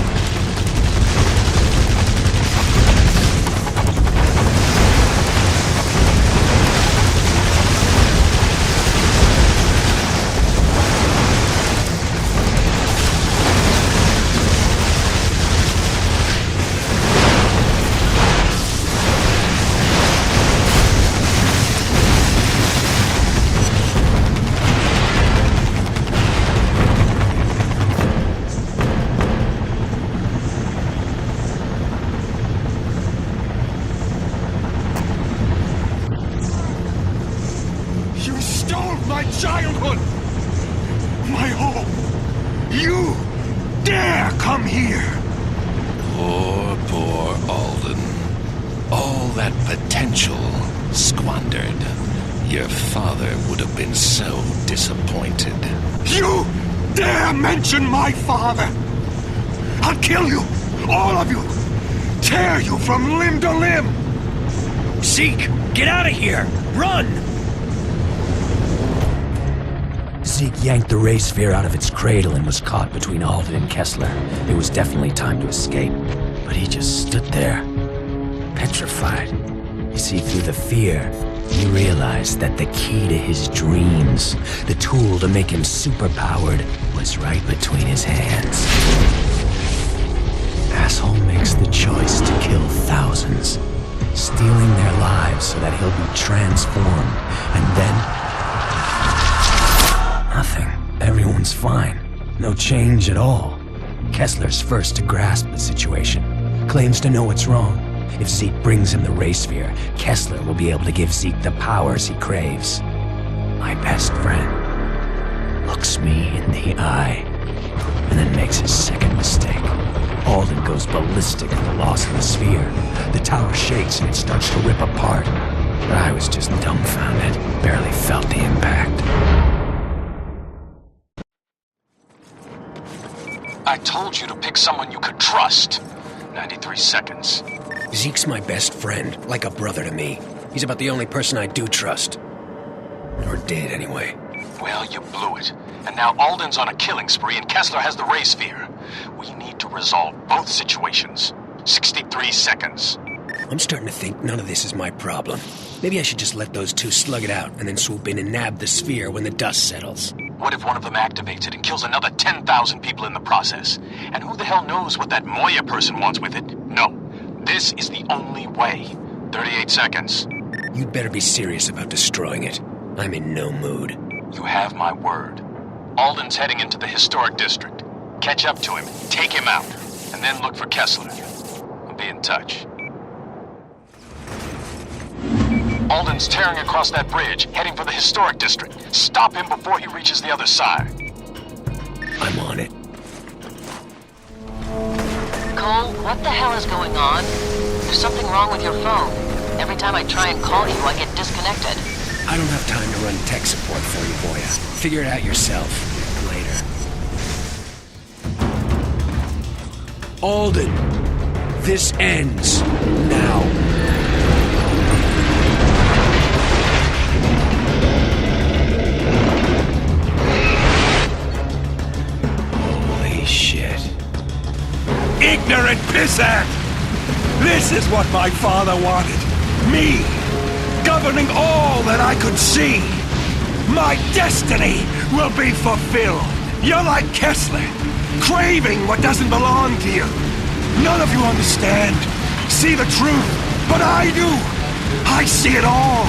My childhood! My home! You dare come here! Poor Alden. All that potential squandered. Your father would have been so disappointed. You dare mention my father! I'll kill you! All of you! Tear you from limb to limb! Zeke, get out of here! Run! Zeke yanked the race sphere out of its cradle and was caught between Alden and Kessler. It was definitely time to escape, but he just stood there, petrified. You see, through the fear, he realized that the key to his dreams, the tool to make him superpowered, was right between his hands. Asshole makes the choice to kill thousands, stealing their lives so that he'll be transformed, and then nothing. Everyone's fine. No change at all. Kessler's first to grasp the situation. Claims to know what's wrong. If Zeke brings him the race sphere, Kessler will be able to give Zeke the powers he craves. My best friend looks me in the eye and then makes his second mistake. Alden goes ballistic at the loss of the sphere. The tower shakes and it starts to rip apart. But I was just dumbfounded. Barely felt the impact. I told you to pick someone you could trust. 93 seconds. Zeke's my best friend, like a brother to me. He's about the only person I do trust. Or did, anyway. Well, you blew it. And now Alden's on a killing spree and Kessler has the ray sphere. We need to resolve both situations. 63 seconds. I'm starting to think none of this is my problem. Maybe I should just let those two slug it out and then swoop in and nab the sphere when the dust settles. What if one of them activates it and kills another 10,000 people in the process? And who the hell knows what that Moya person wants with it? No. This is the only way. 38 seconds. You'd better be serious about destroying it. I'm in no mood. You have my word. Alden's heading into the historic district. Catch up to him, take him out, and then look for Kessler. I'll be in touch. Alden's tearing across that bridge, heading for the historic district. Stop him before he reaches the other side. I'm on it. Cole, what the hell is going on? There's something wrong with your phone. Every time I try and call you, I get disconnected. I don't have time to run tech support for you, Moya. Figure it out yourself. Later. Alden! This ends now. Holy shit. Ignorant pissant! This is what my father wanted. Me, governing all that I could see. My destiny will be fulfilled. You're like Kessler, craving what doesn't belong to you. None of you understand, see the truth, but I do. I see it all.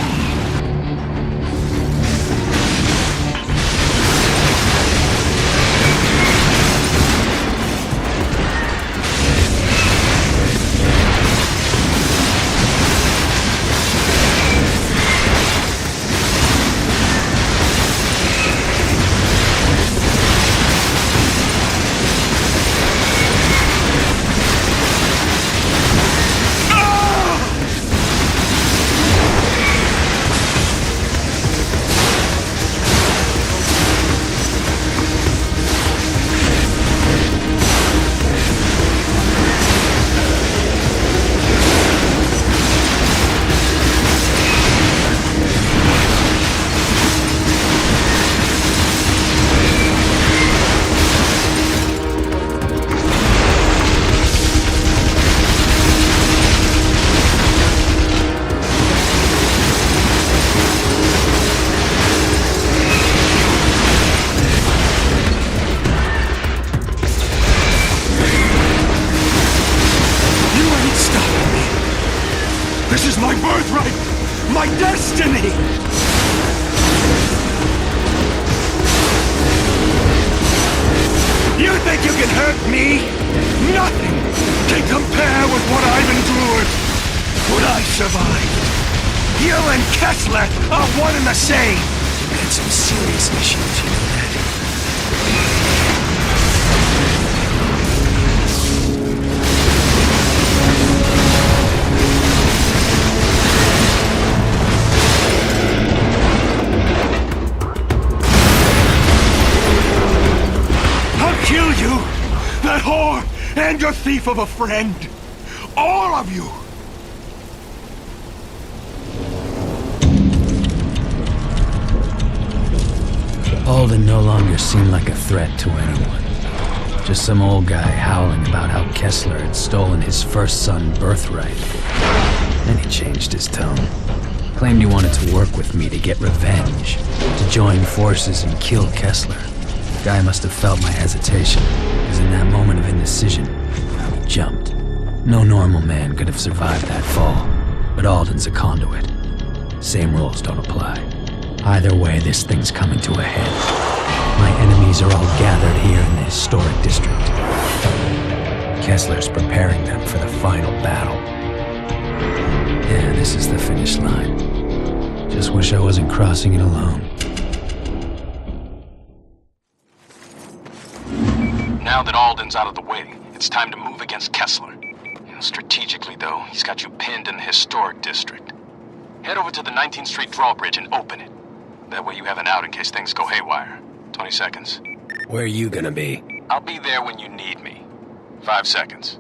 This is my birthright! My destiny! You think you can hurt me? Nothing can compare with what I've endured. What I survived. You and Kessler are one and the same. You've got some serious issues, you know that? Kill you, that whore, and your thief of a friend. All of you. Alden no longer seemed like a threat to anyone. Just some old guy howling about how Kessler had stolen his first son birthright. Then he changed his tone. Claimed he wanted to work with me to get revenge, to join forces and kill Kessler. The guy must have felt my hesitation, because in that moment of indecision, he jumped. No normal man could have survived that fall, but Alden's a conduit. Same rules don't apply. Either way, this thing's coming to a head. My enemies are all gathered here in the historic district. Kessler's preparing them for the final battle. Yeah, this is the finish line. Just wish I wasn't crossing it alone. Now that Alden's out of the way, it's time to move against Kessler. Strategically, though, he's got you pinned in the historic district. Head over to the 19th Street drawbridge and open it. That way you have an out in case things go haywire. 20 seconds. Where are you gonna be? I'll be there when you need me. 5 seconds.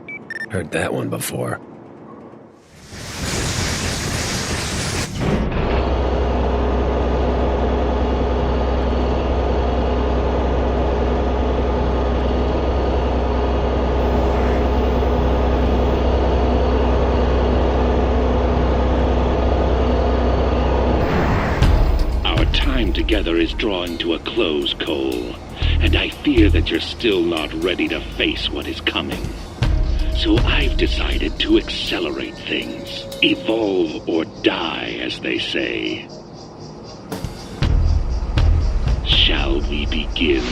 Heard that one before. time together is drawing to a close, Cole. And I fear that you're still not ready to face what is coming. So I've decided to accelerate things. Evolve or die, as they say. Shall we begin?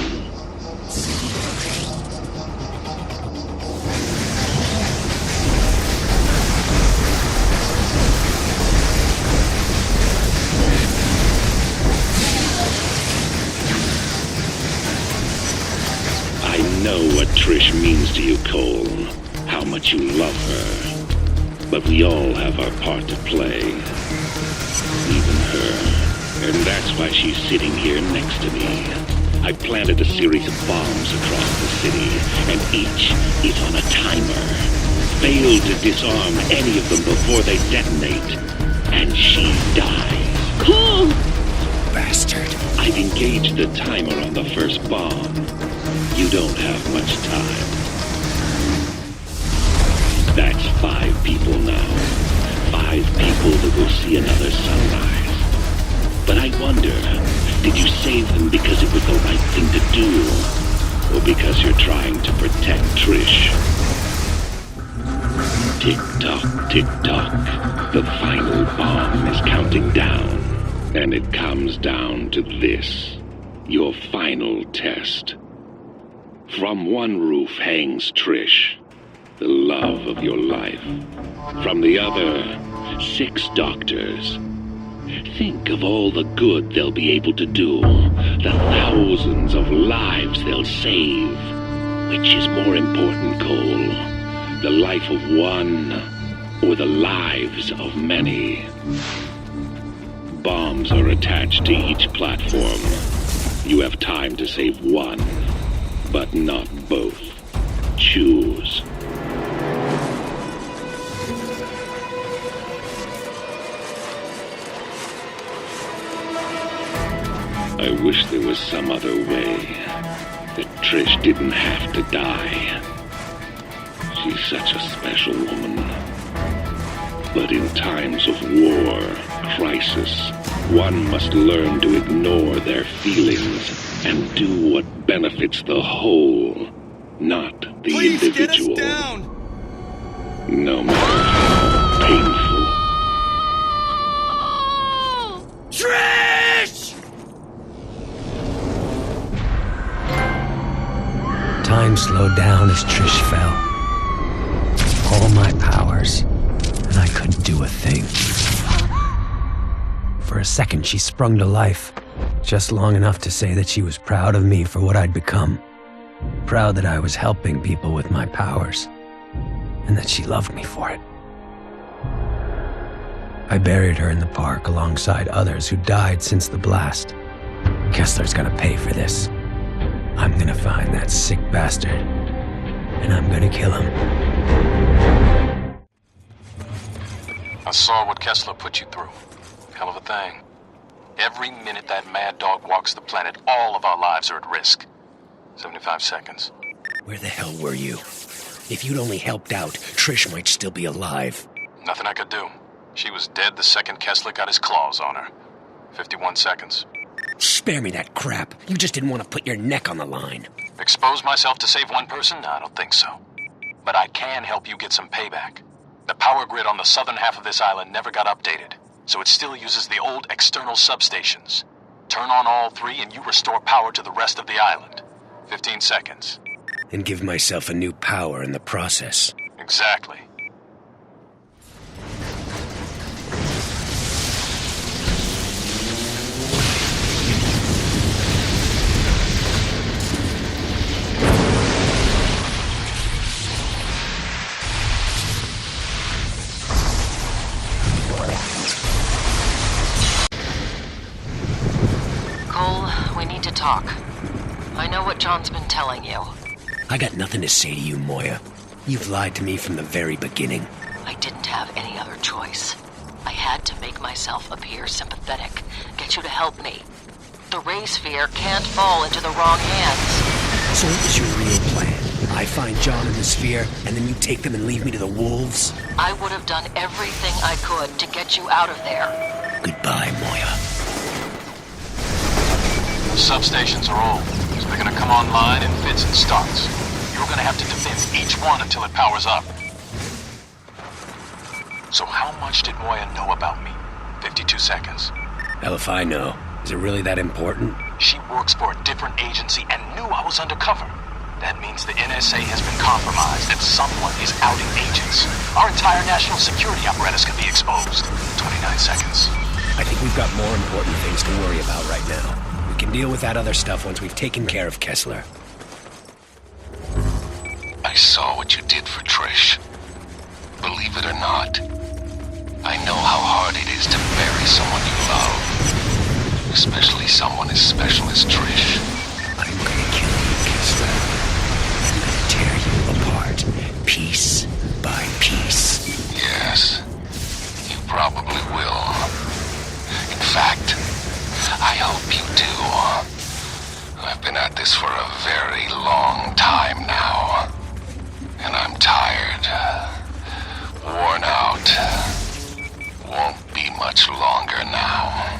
I know what Trish means to you, Cole. How much you love her. But we all have our part to play. Even her. And that's why she's sitting here next to me. I planted a series of bombs across the city, and each is on a timer. Fail to disarm any of them before they detonate, and she dies. Cool! Bastard. I've engaged the timer on the first bomb. You don't have much time. That's 5 people now. 5 people that will see another sunrise. But I wonder, did you save them because it was the right thing to do? Or because you're trying to protect Trish? Tick-tock, tick-tock. The final bomb is counting down. And it comes down to this. Your final test. From one roof hangs Trish, the love of your life. From the other, 6 doctors. Think of all the good they'll be able to do, the thousands of lives they'll save. Which is more important, Cole? The life of one, or the lives of many? Bombs are attached to each platform. You have time to save one, but not both. Choose. I wish there was some other way, that Trish didn't have to die. She's such a special woman. But in times of war, crisis, one must learn to ignore their feelings and do what benefits the whole, not the individual. Get us down! No matter how painful. Trish! Time slowed down as Trish fell. All my powers, and I couldn't do a thing. For a second, she sprung to life, just long enough to say that she was proud of me for what I'd become. Proud that I was helping people with my powers, and that she loved me for it. I buried her in the park alongside others who died since the blast. Kessler's gonna pay for this. I'm gonna find that sick bastard, and I'm gonna kill him. I saw what Kessler put you through. Hell of a thing. Every minute that mad dog walks the planet, all of our lives are at risk. 75 seconds. Where the hell were you? If you'd only helped out, Trish might still be alive. Nothing I could do. She was dead the second Kessler got his claws on her. 51 seconds. Spare me that crap. You just didn't want to put your neck on the line. Expose myself to save one person? I don't think so. But I can help you get some payback. The power grid on the southern half of this island never got updated, so it still uses the old external substations. Turn on all 3 and you restore power to the rest of the island. 15 seconds. And give myself a new power in the process. Exactly. Cole, we need to talk. I know what John's been telling you. I got nothing to say to you, Moya. You've lied to me from the very beginning. I didn't have any other choice. I had to make myself appear sympathetic, get you to help me. The ray sphere can't fall into the wrong hands. So what was your real plan? I find John in the sphere, and then you take them and leave me to the wolves? I would have done everything I could to get you out of there. Goodbye, Moya. substations are old, so they're gonna come online in fits and starts. You're gonna have to defend each one until it powers up. So how much did Moya know about me? 52 seconds. Hell if I know. Is it really that important? She works for a different agency and knew I was undercover. That means the NSA has been compromised and someone is outing agents. Our entire national security apparatus can be exposed. 29 seconds. I think we've got more important things to worry about right now. We can deal with that other stuff once we've taken care of Kessler. I saw what you did for Trish. Believe it or not, I know how hard it is to bury someone you love. Especially someone as special as Trish. I'm gonna kill you, Kessler. I'm gonna tear you apart, piece by piece. Yes, you probably will. In fact, I hope you do. I've been at this for a very long time now. And I'm tired. Worn out. Won't be much longer now.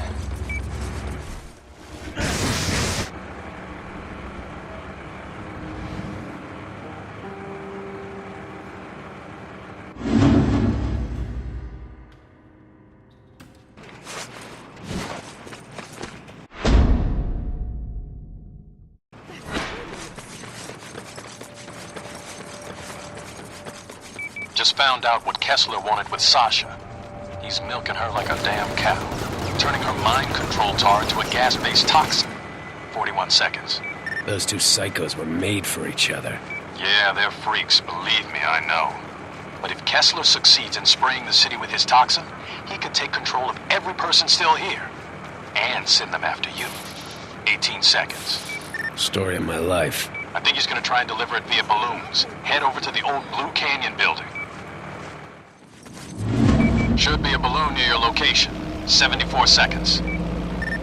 Just found out what Kessler wanted with Sasha. He's milking her like a damn cow, turning her mind control tar into a gas-based toxin. 41 seconds. Those two psychos were made for each other. Yeah, they're freaks, believe me, I know. But if Kessler succeeds in spraying the city with his toxin, he could take control of every person still here. And send them after you. 18 seconds. Story of my life. I think he's gonna try and deliver it via balloons. Head over to the old Blue Canyon building. Should be a balloon near your location. 74 seconds.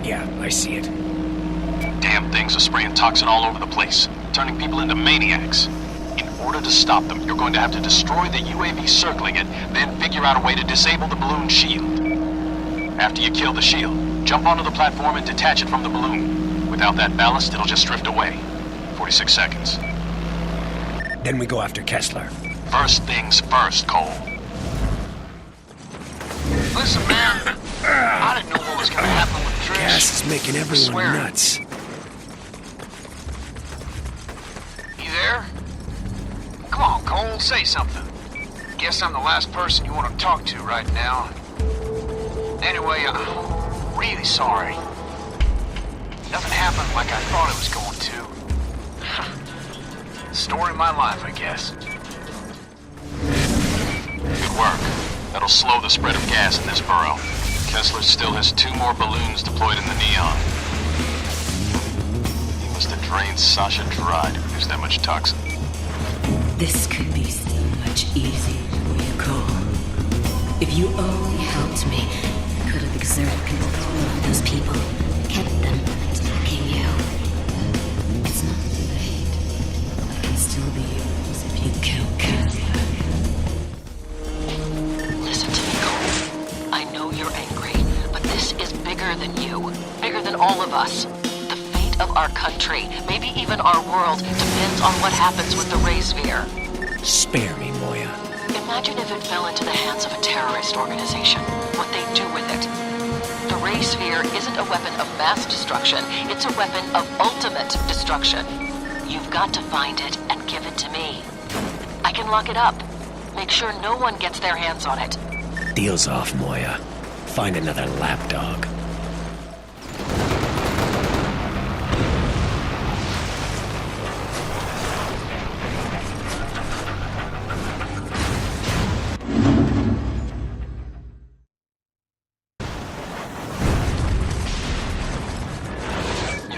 Yeah, I see it. Damn things are spraying toxin all over the place, turning people into maniacs. In order to stop them, you're going to have to destroy the UAV circling it, then figure out a way to disable the balloon shield. After you kill the shield, jump onto the platform and detach it from the balloon. Without that ballast, it'll just drift away. 46 seconds. Then we go after Kessler. First things first, Cole. Listen, man. I didn't know what was gonna happen with Trish. Gas is making everyone nuts. You there? Come on, Cole, say something. Guess I'm the last person you want to talk to right now. Anyway, I'm really sorry. Nothing happened like I thought it was going to. Story of my life, I guess. Good work. That'll slow the spread of gas in this burrow. Kessler still has 2 more balloons deployed in the neon. He must have drained Sasha dry to produce that much toxin. This could be so much easier for you, Cole. If you only helped me, I could have exerted control of those people, kept them attacking you. It's not too late. I can still be yours if you kill Kessler. Listen to me, Cole. I know you're angry, but this is bigger than you. Bigger than all of us. The fate of our country, maybe even our world, depends on what happens with the Ray Sphere. Spare me, Moya. Imagine if it fell into the hands of a terrorist organization. What they'd do with it. The Ray Sphere isn't a weapon of mass destruction. It's a weapon of ultimate destruction. You've got to find it and give it to me. I can lock it up. Make sure no one gets their hands on it. Deal's off, Moya. Find another lapdog.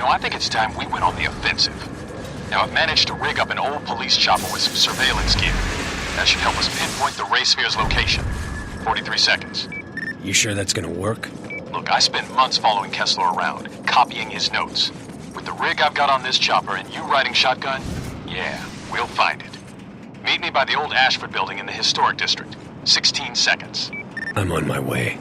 I think it's time we went on the offensive. Now, I've managed to rig up an old police chopper with some surveillance gear. That should help us pinpoint the Ray Sphere's location. 43 seconds. You sure that's gonna work? Look, I spent months following Kessler around, copying his notes. With the rig I've got on this chopper and you riding shotgun, yeah, we'll find it. Meet me by the old Ashford building in the historic district. 16 seconds. I'm on my way.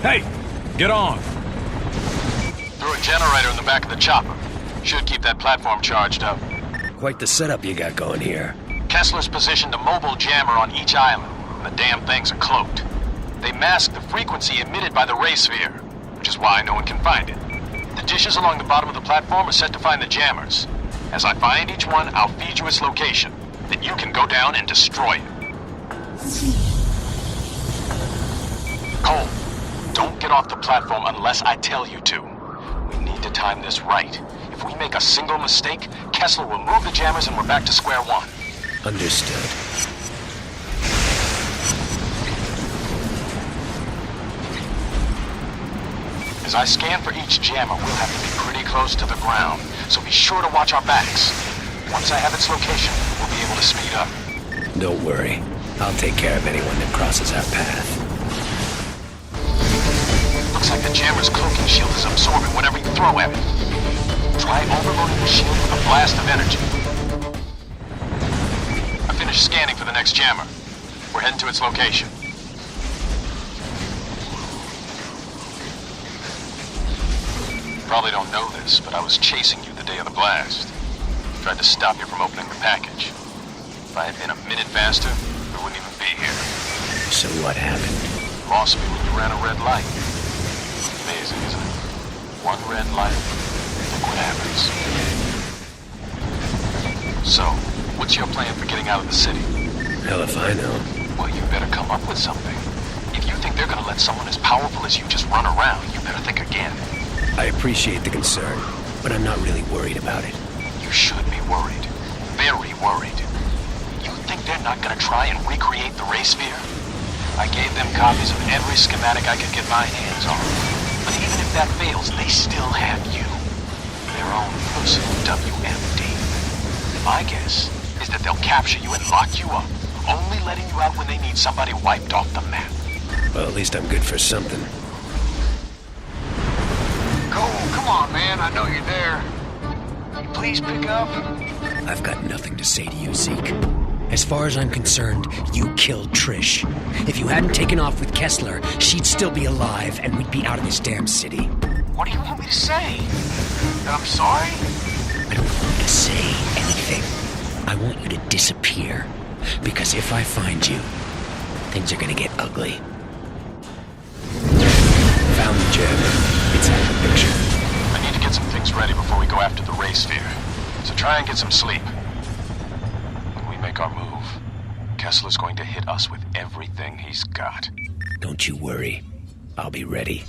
Hey, get on. Throw a generator in the back of the chopper. Should keep that platform charged up. Quite the setup you got going here. Kessler's positioned a mobile jammer on each island, and the damn things are cloaked. They mask the frequency emitted by the ray sphere, which is why no one can find it. The dishes along the bottom of the platform are set to find the jammers. As I find each one, I'll feed you its location. Then you can go down and destroy it. Cole, don't get off the platform unless I tell you to. We need to time this right. If we make a single mistake, Kessler will move the jammers and we're back to square one. Understood. As I scan for each jammer, we'll have to be pretty close to the ground, so be sure to watch our backs. Once I have its location, we'll be able to speed up. Don't worry. I'll take care of anyone that crosses our path. Looks like the jammer's cloaking shield is absorbing whatever you throw at it. Try overloading the shield with a blast of energy. I finished scanning for the next jammer. We're heading to its location. Probably don't know this, but I was chasing you the day of the blast. Tried to stop you from opening the package. If I had been a minute faster, we wouldn't even be here. So what happened? Lost me when you ran a red light. Amazing, isn't it? One red light, look what happens. So, what's your plan for getting out of the city? Hell if I know. Well, you better come up with something. If you think they're gonna let someone as powerful as you just run around, you better think again. I appreciate the concern, but I'm not really worried about it. You should be worried. Very worried. You think they're not gonna try and recreate the ray sphere? I gave them copies of every schematic I could get my hands on. But even if that fails, they still have you. Their own personal WMD. My guess is that they'll capture you and lock you up, only letting you out when they need somebody wiped off the map. Well, at least I'm good for something. Cole, come on, man. I know you're there. Can you please pick up? I've got nothing to say to you, Zeke. As far as I'm concerned, you killed Trish. If you hadn't taken off with Kessler, she'd still be alive and we'd be out of this damn city. What do you want me to say? That I'm sorry? I don't want you to say anything. I want you to disappear. Because if I find you, things are gonna get ugly. Found the jammer. It's out of the picture. I need to get some things ready before we go after the ray sphere. So try and get some sleep. When we make our move, Kessler's going to hit us with everything he's got. Don't you worry. I'll be ready.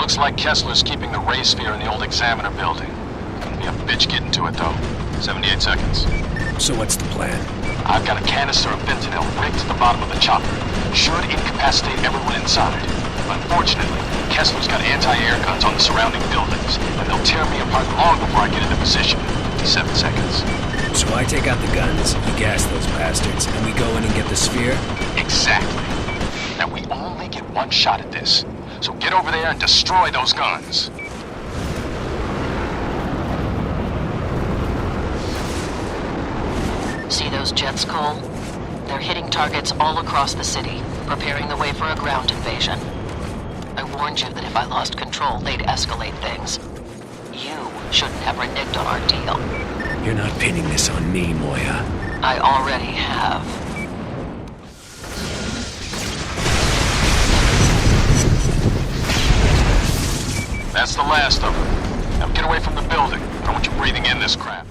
Looks like Kessler's keeping the ray sphere in the old Examiner building. Gonna be a bitch getting to it, though. 78 seconds. So what's the plan? I've got a canister of fentanyl rigged to the bottom of the chopper. Should incapacitate everyone inside. Unfortunately, Kessler's got anti-air guns on the surrounding buildings, and they'll tear me apart long before I get into position. 57 seconds. So I take out the guns, you gas those bastards, and we go in and get the sphere? Exactly. Now we only get one shot at this. So get over there and destroy those guns. See those jets, Cole? They're hitting targets all across the city, preparing the way for a ground invasion. I warned you that if I lost control, they'd escalate things. You shouldn't have reneged on our deal. You're not pinning this on me, Moya. I already have. That's the last of them. Now get away from the building. I don't want you breathing in this crap.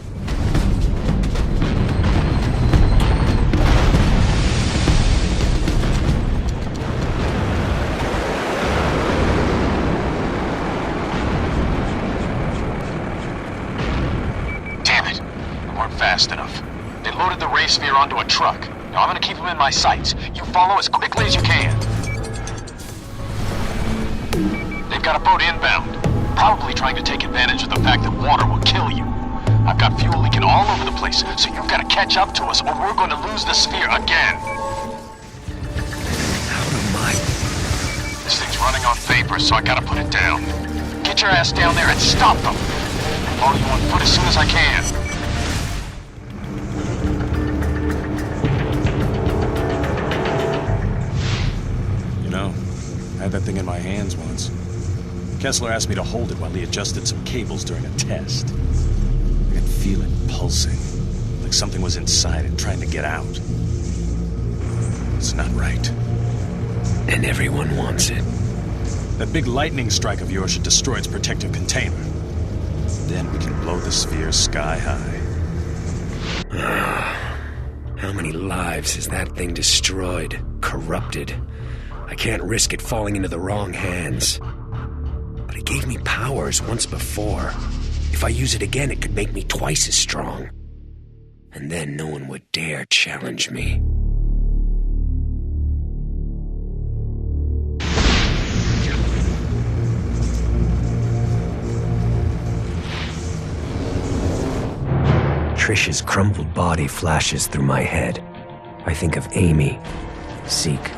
Damn it. We weren't fast enough. They loaded the ray sphere onto a truck. Now I'm gonna keep them in my sights. You follow as quickly as you can. They've got a boat inbound, probably trying to take advantage of the fact that water will kill you. I've got fuel leaking all over the place, so you've got to catch up to us or we're going to lose the sphere again. How am I? running on vapor, so I gotta put it down. Get your ass down there and stop them. I'll follow you on foot as soon as I can. You know, I had that thing in my hands once. Kessler asked me to hold it while he adjusted some cables during a test. I could feel it pulsing, like something was inside it trying to get out. It's not right. And everyone wants it. That big lightning strike of yours should destroy its protective container. Then we can blow the sphere sky high. How many lives has that thing destroyed? Corrupted. I can't risk it falling into the wrong hands. But it gave me powers once before. If I use it again, it could make me twice as strong. And then no one would dare challenge me. Trish's crumpled body flashes through my head. I think of Amy, Zeke,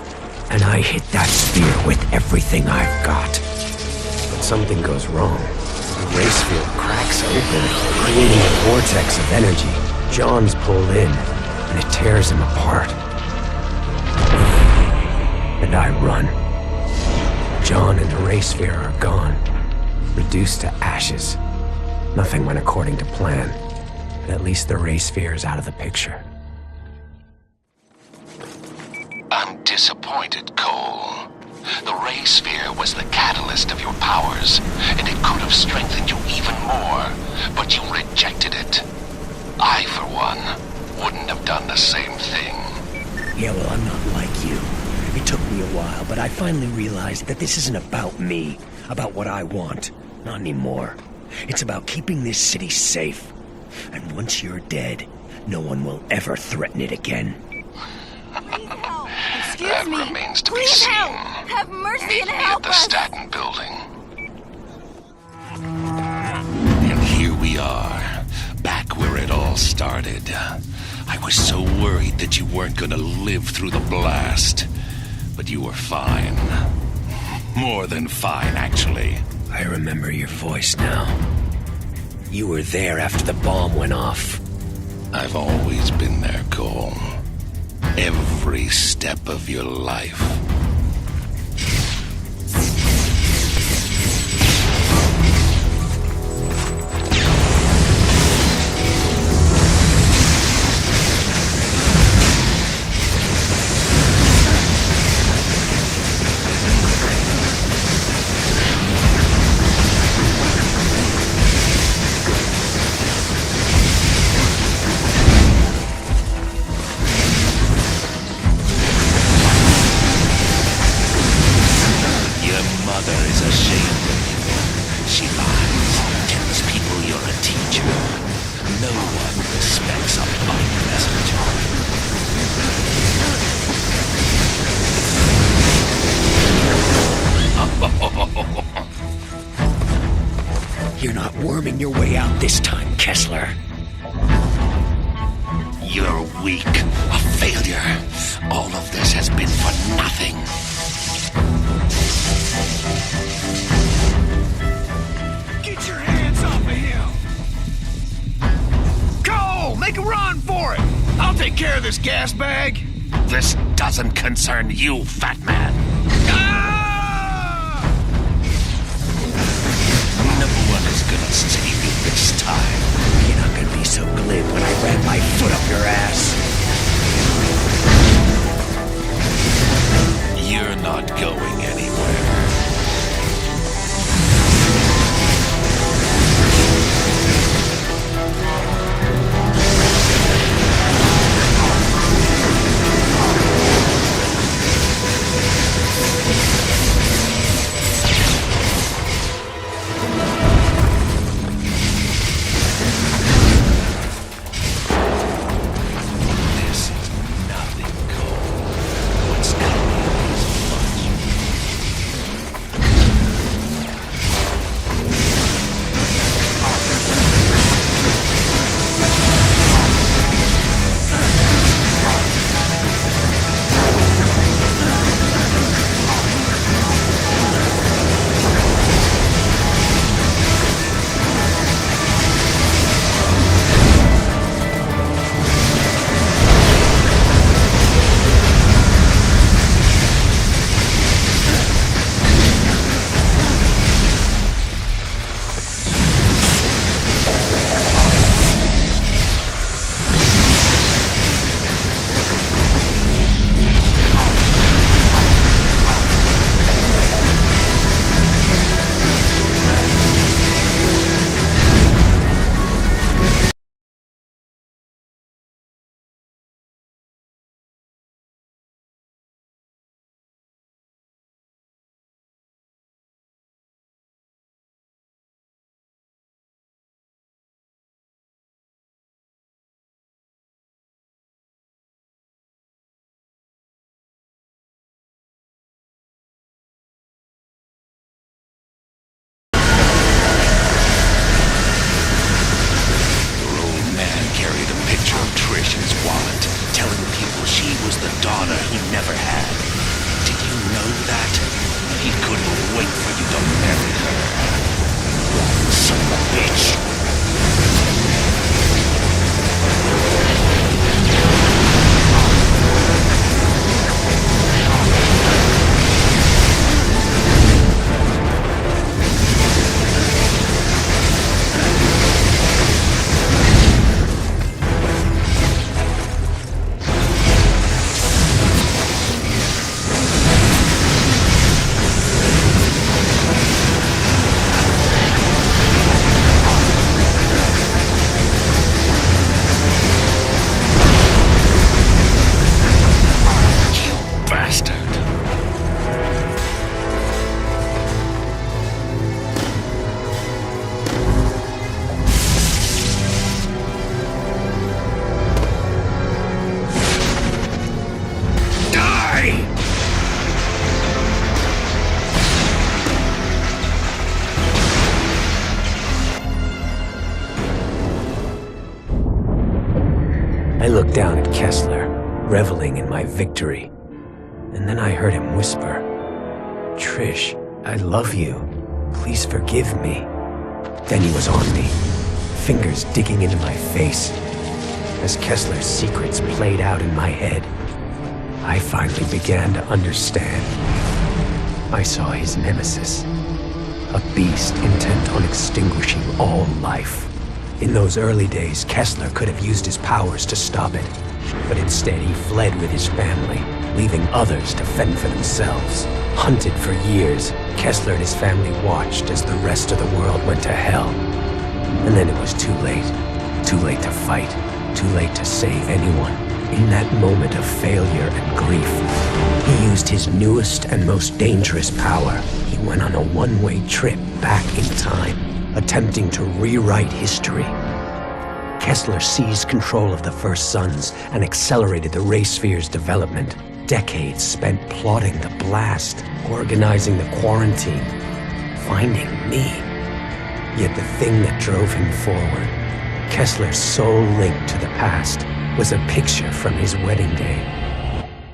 and I hit that sphere with everything I've got. But something goes wrong. The race field cracks open, creating a vortex of energy. John's pulled in, and it tears him apart. And I run. John and the race sphere are gone, reduced to ashes. Nothing went according to plan. At least the race sphere is out of the picture. I'm disappointed, Cole. The ray sphere was the catalyst of your powers, and it could have strengthened you even more, but you rejected it. I, for one, wouldn't have done the same thing. Yeah, well, I'm not like you. It took me a while, but I finally realized that this isn't about me, about what I want. Not anymore. It's about keeping this city safe. And once you're dead, no one will ever threaten it again. Excuse that me. remains to Please be seen. help. Have mercy Meet and me help at the us. Staten building. And here we are, back where it all started. I was so worried that you weren't gonna live through the blast. But you were fine. More than fine, actually. I remember your voice now. You were there after the bomb went off. I've always been there, Cole. Every step of your life. You're not worming your way out this time, Kessler. You're weak. A failure. All of this has been for nothing. Get your hands off of him! Cole, make a run for it! I'll take care of this gas bag. This doesn't concern you, fat man. No one is gonna save you this time. You're not gonna be so glib when I ran my foot up your ass. You're not going anywhere. ever had. Did you know that? He couldn't wait for you to marry her. Son of a bitch! I looked down at Kessler, reveling in my victory. And then I heard him whisper, "Trish, I love you. Please forgive me." Then he was on me, fingers digging into my face. As Kessler's secrets played out in my head, I finally began to understand. I saw his nemesis, a beast intent on extinguishing all life. In those early days, Kessler could have used his powers to stop it, but instead he fled with his family, leaving others to fend for themselves. Hunted for years, Kessler and his family watched as the rest of the world went to hell. And then it was too late. Too late to fight. Too late to save anyone. In that moment of failure and grief, he used his newest and most dangerous power. He went on a one-way trip back in time, attempting to rewrite history. Kessler seized control of the First Sons and accelerated the Ray Sphere's development. Decades spent plotting the blast, organizing the quarantine, finding me. Yet the thing that drove him forward, Kessler's sole link to the past, was a picture from his wedding day,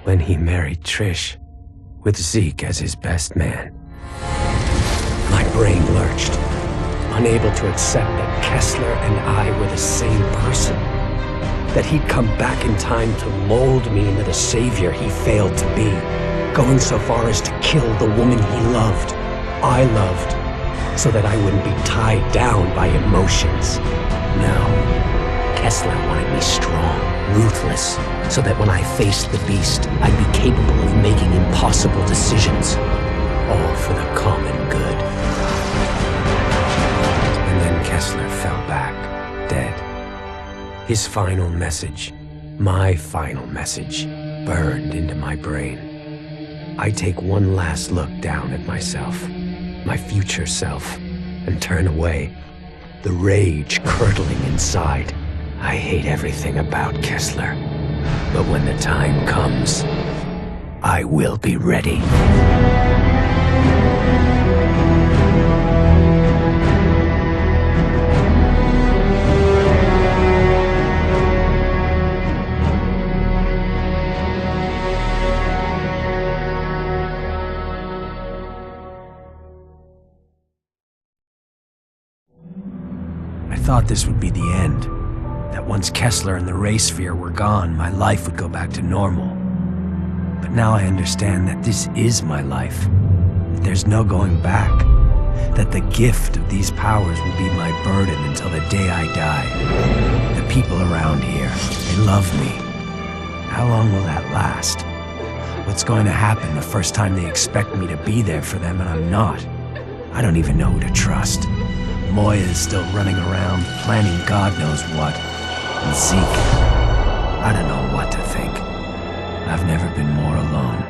when he married Trish, with Zeke as his best man. My brain lurched, unable to accept that Kessler and I were the same person. That he'd come back in time to mold me into the savior he failed to be, going so far as to kill the woman he loved, I loved, so that I wouldn't be tied down by emotions. No, Kessler wanted me strong, ruthless, so that when I faced the beast, I'd be capable of making impossible decisions, all for the common good. And then Kessler fell back, dead. His final message, my final message, burned into my brain. I take one last look down at myself, my future self, and turn away, the rage curdling inside. I hate everything about Kessler, but when the time comes, I will be ready. I thought this would be the end. That once Kessler and the Ray Sphere were gone, my life would go back to normal. But now I understand that this is my life. That there's no going back. That the gift of these powers will be my burden until the day I die. The people around here, they love me. How long will that last? What's going to happen the first time they expect me to be there for them and I'm not? I don't even know who to trust. Moya is still running around, planning God knows what. And Zeke, I don't know what to think. I've never been more alone.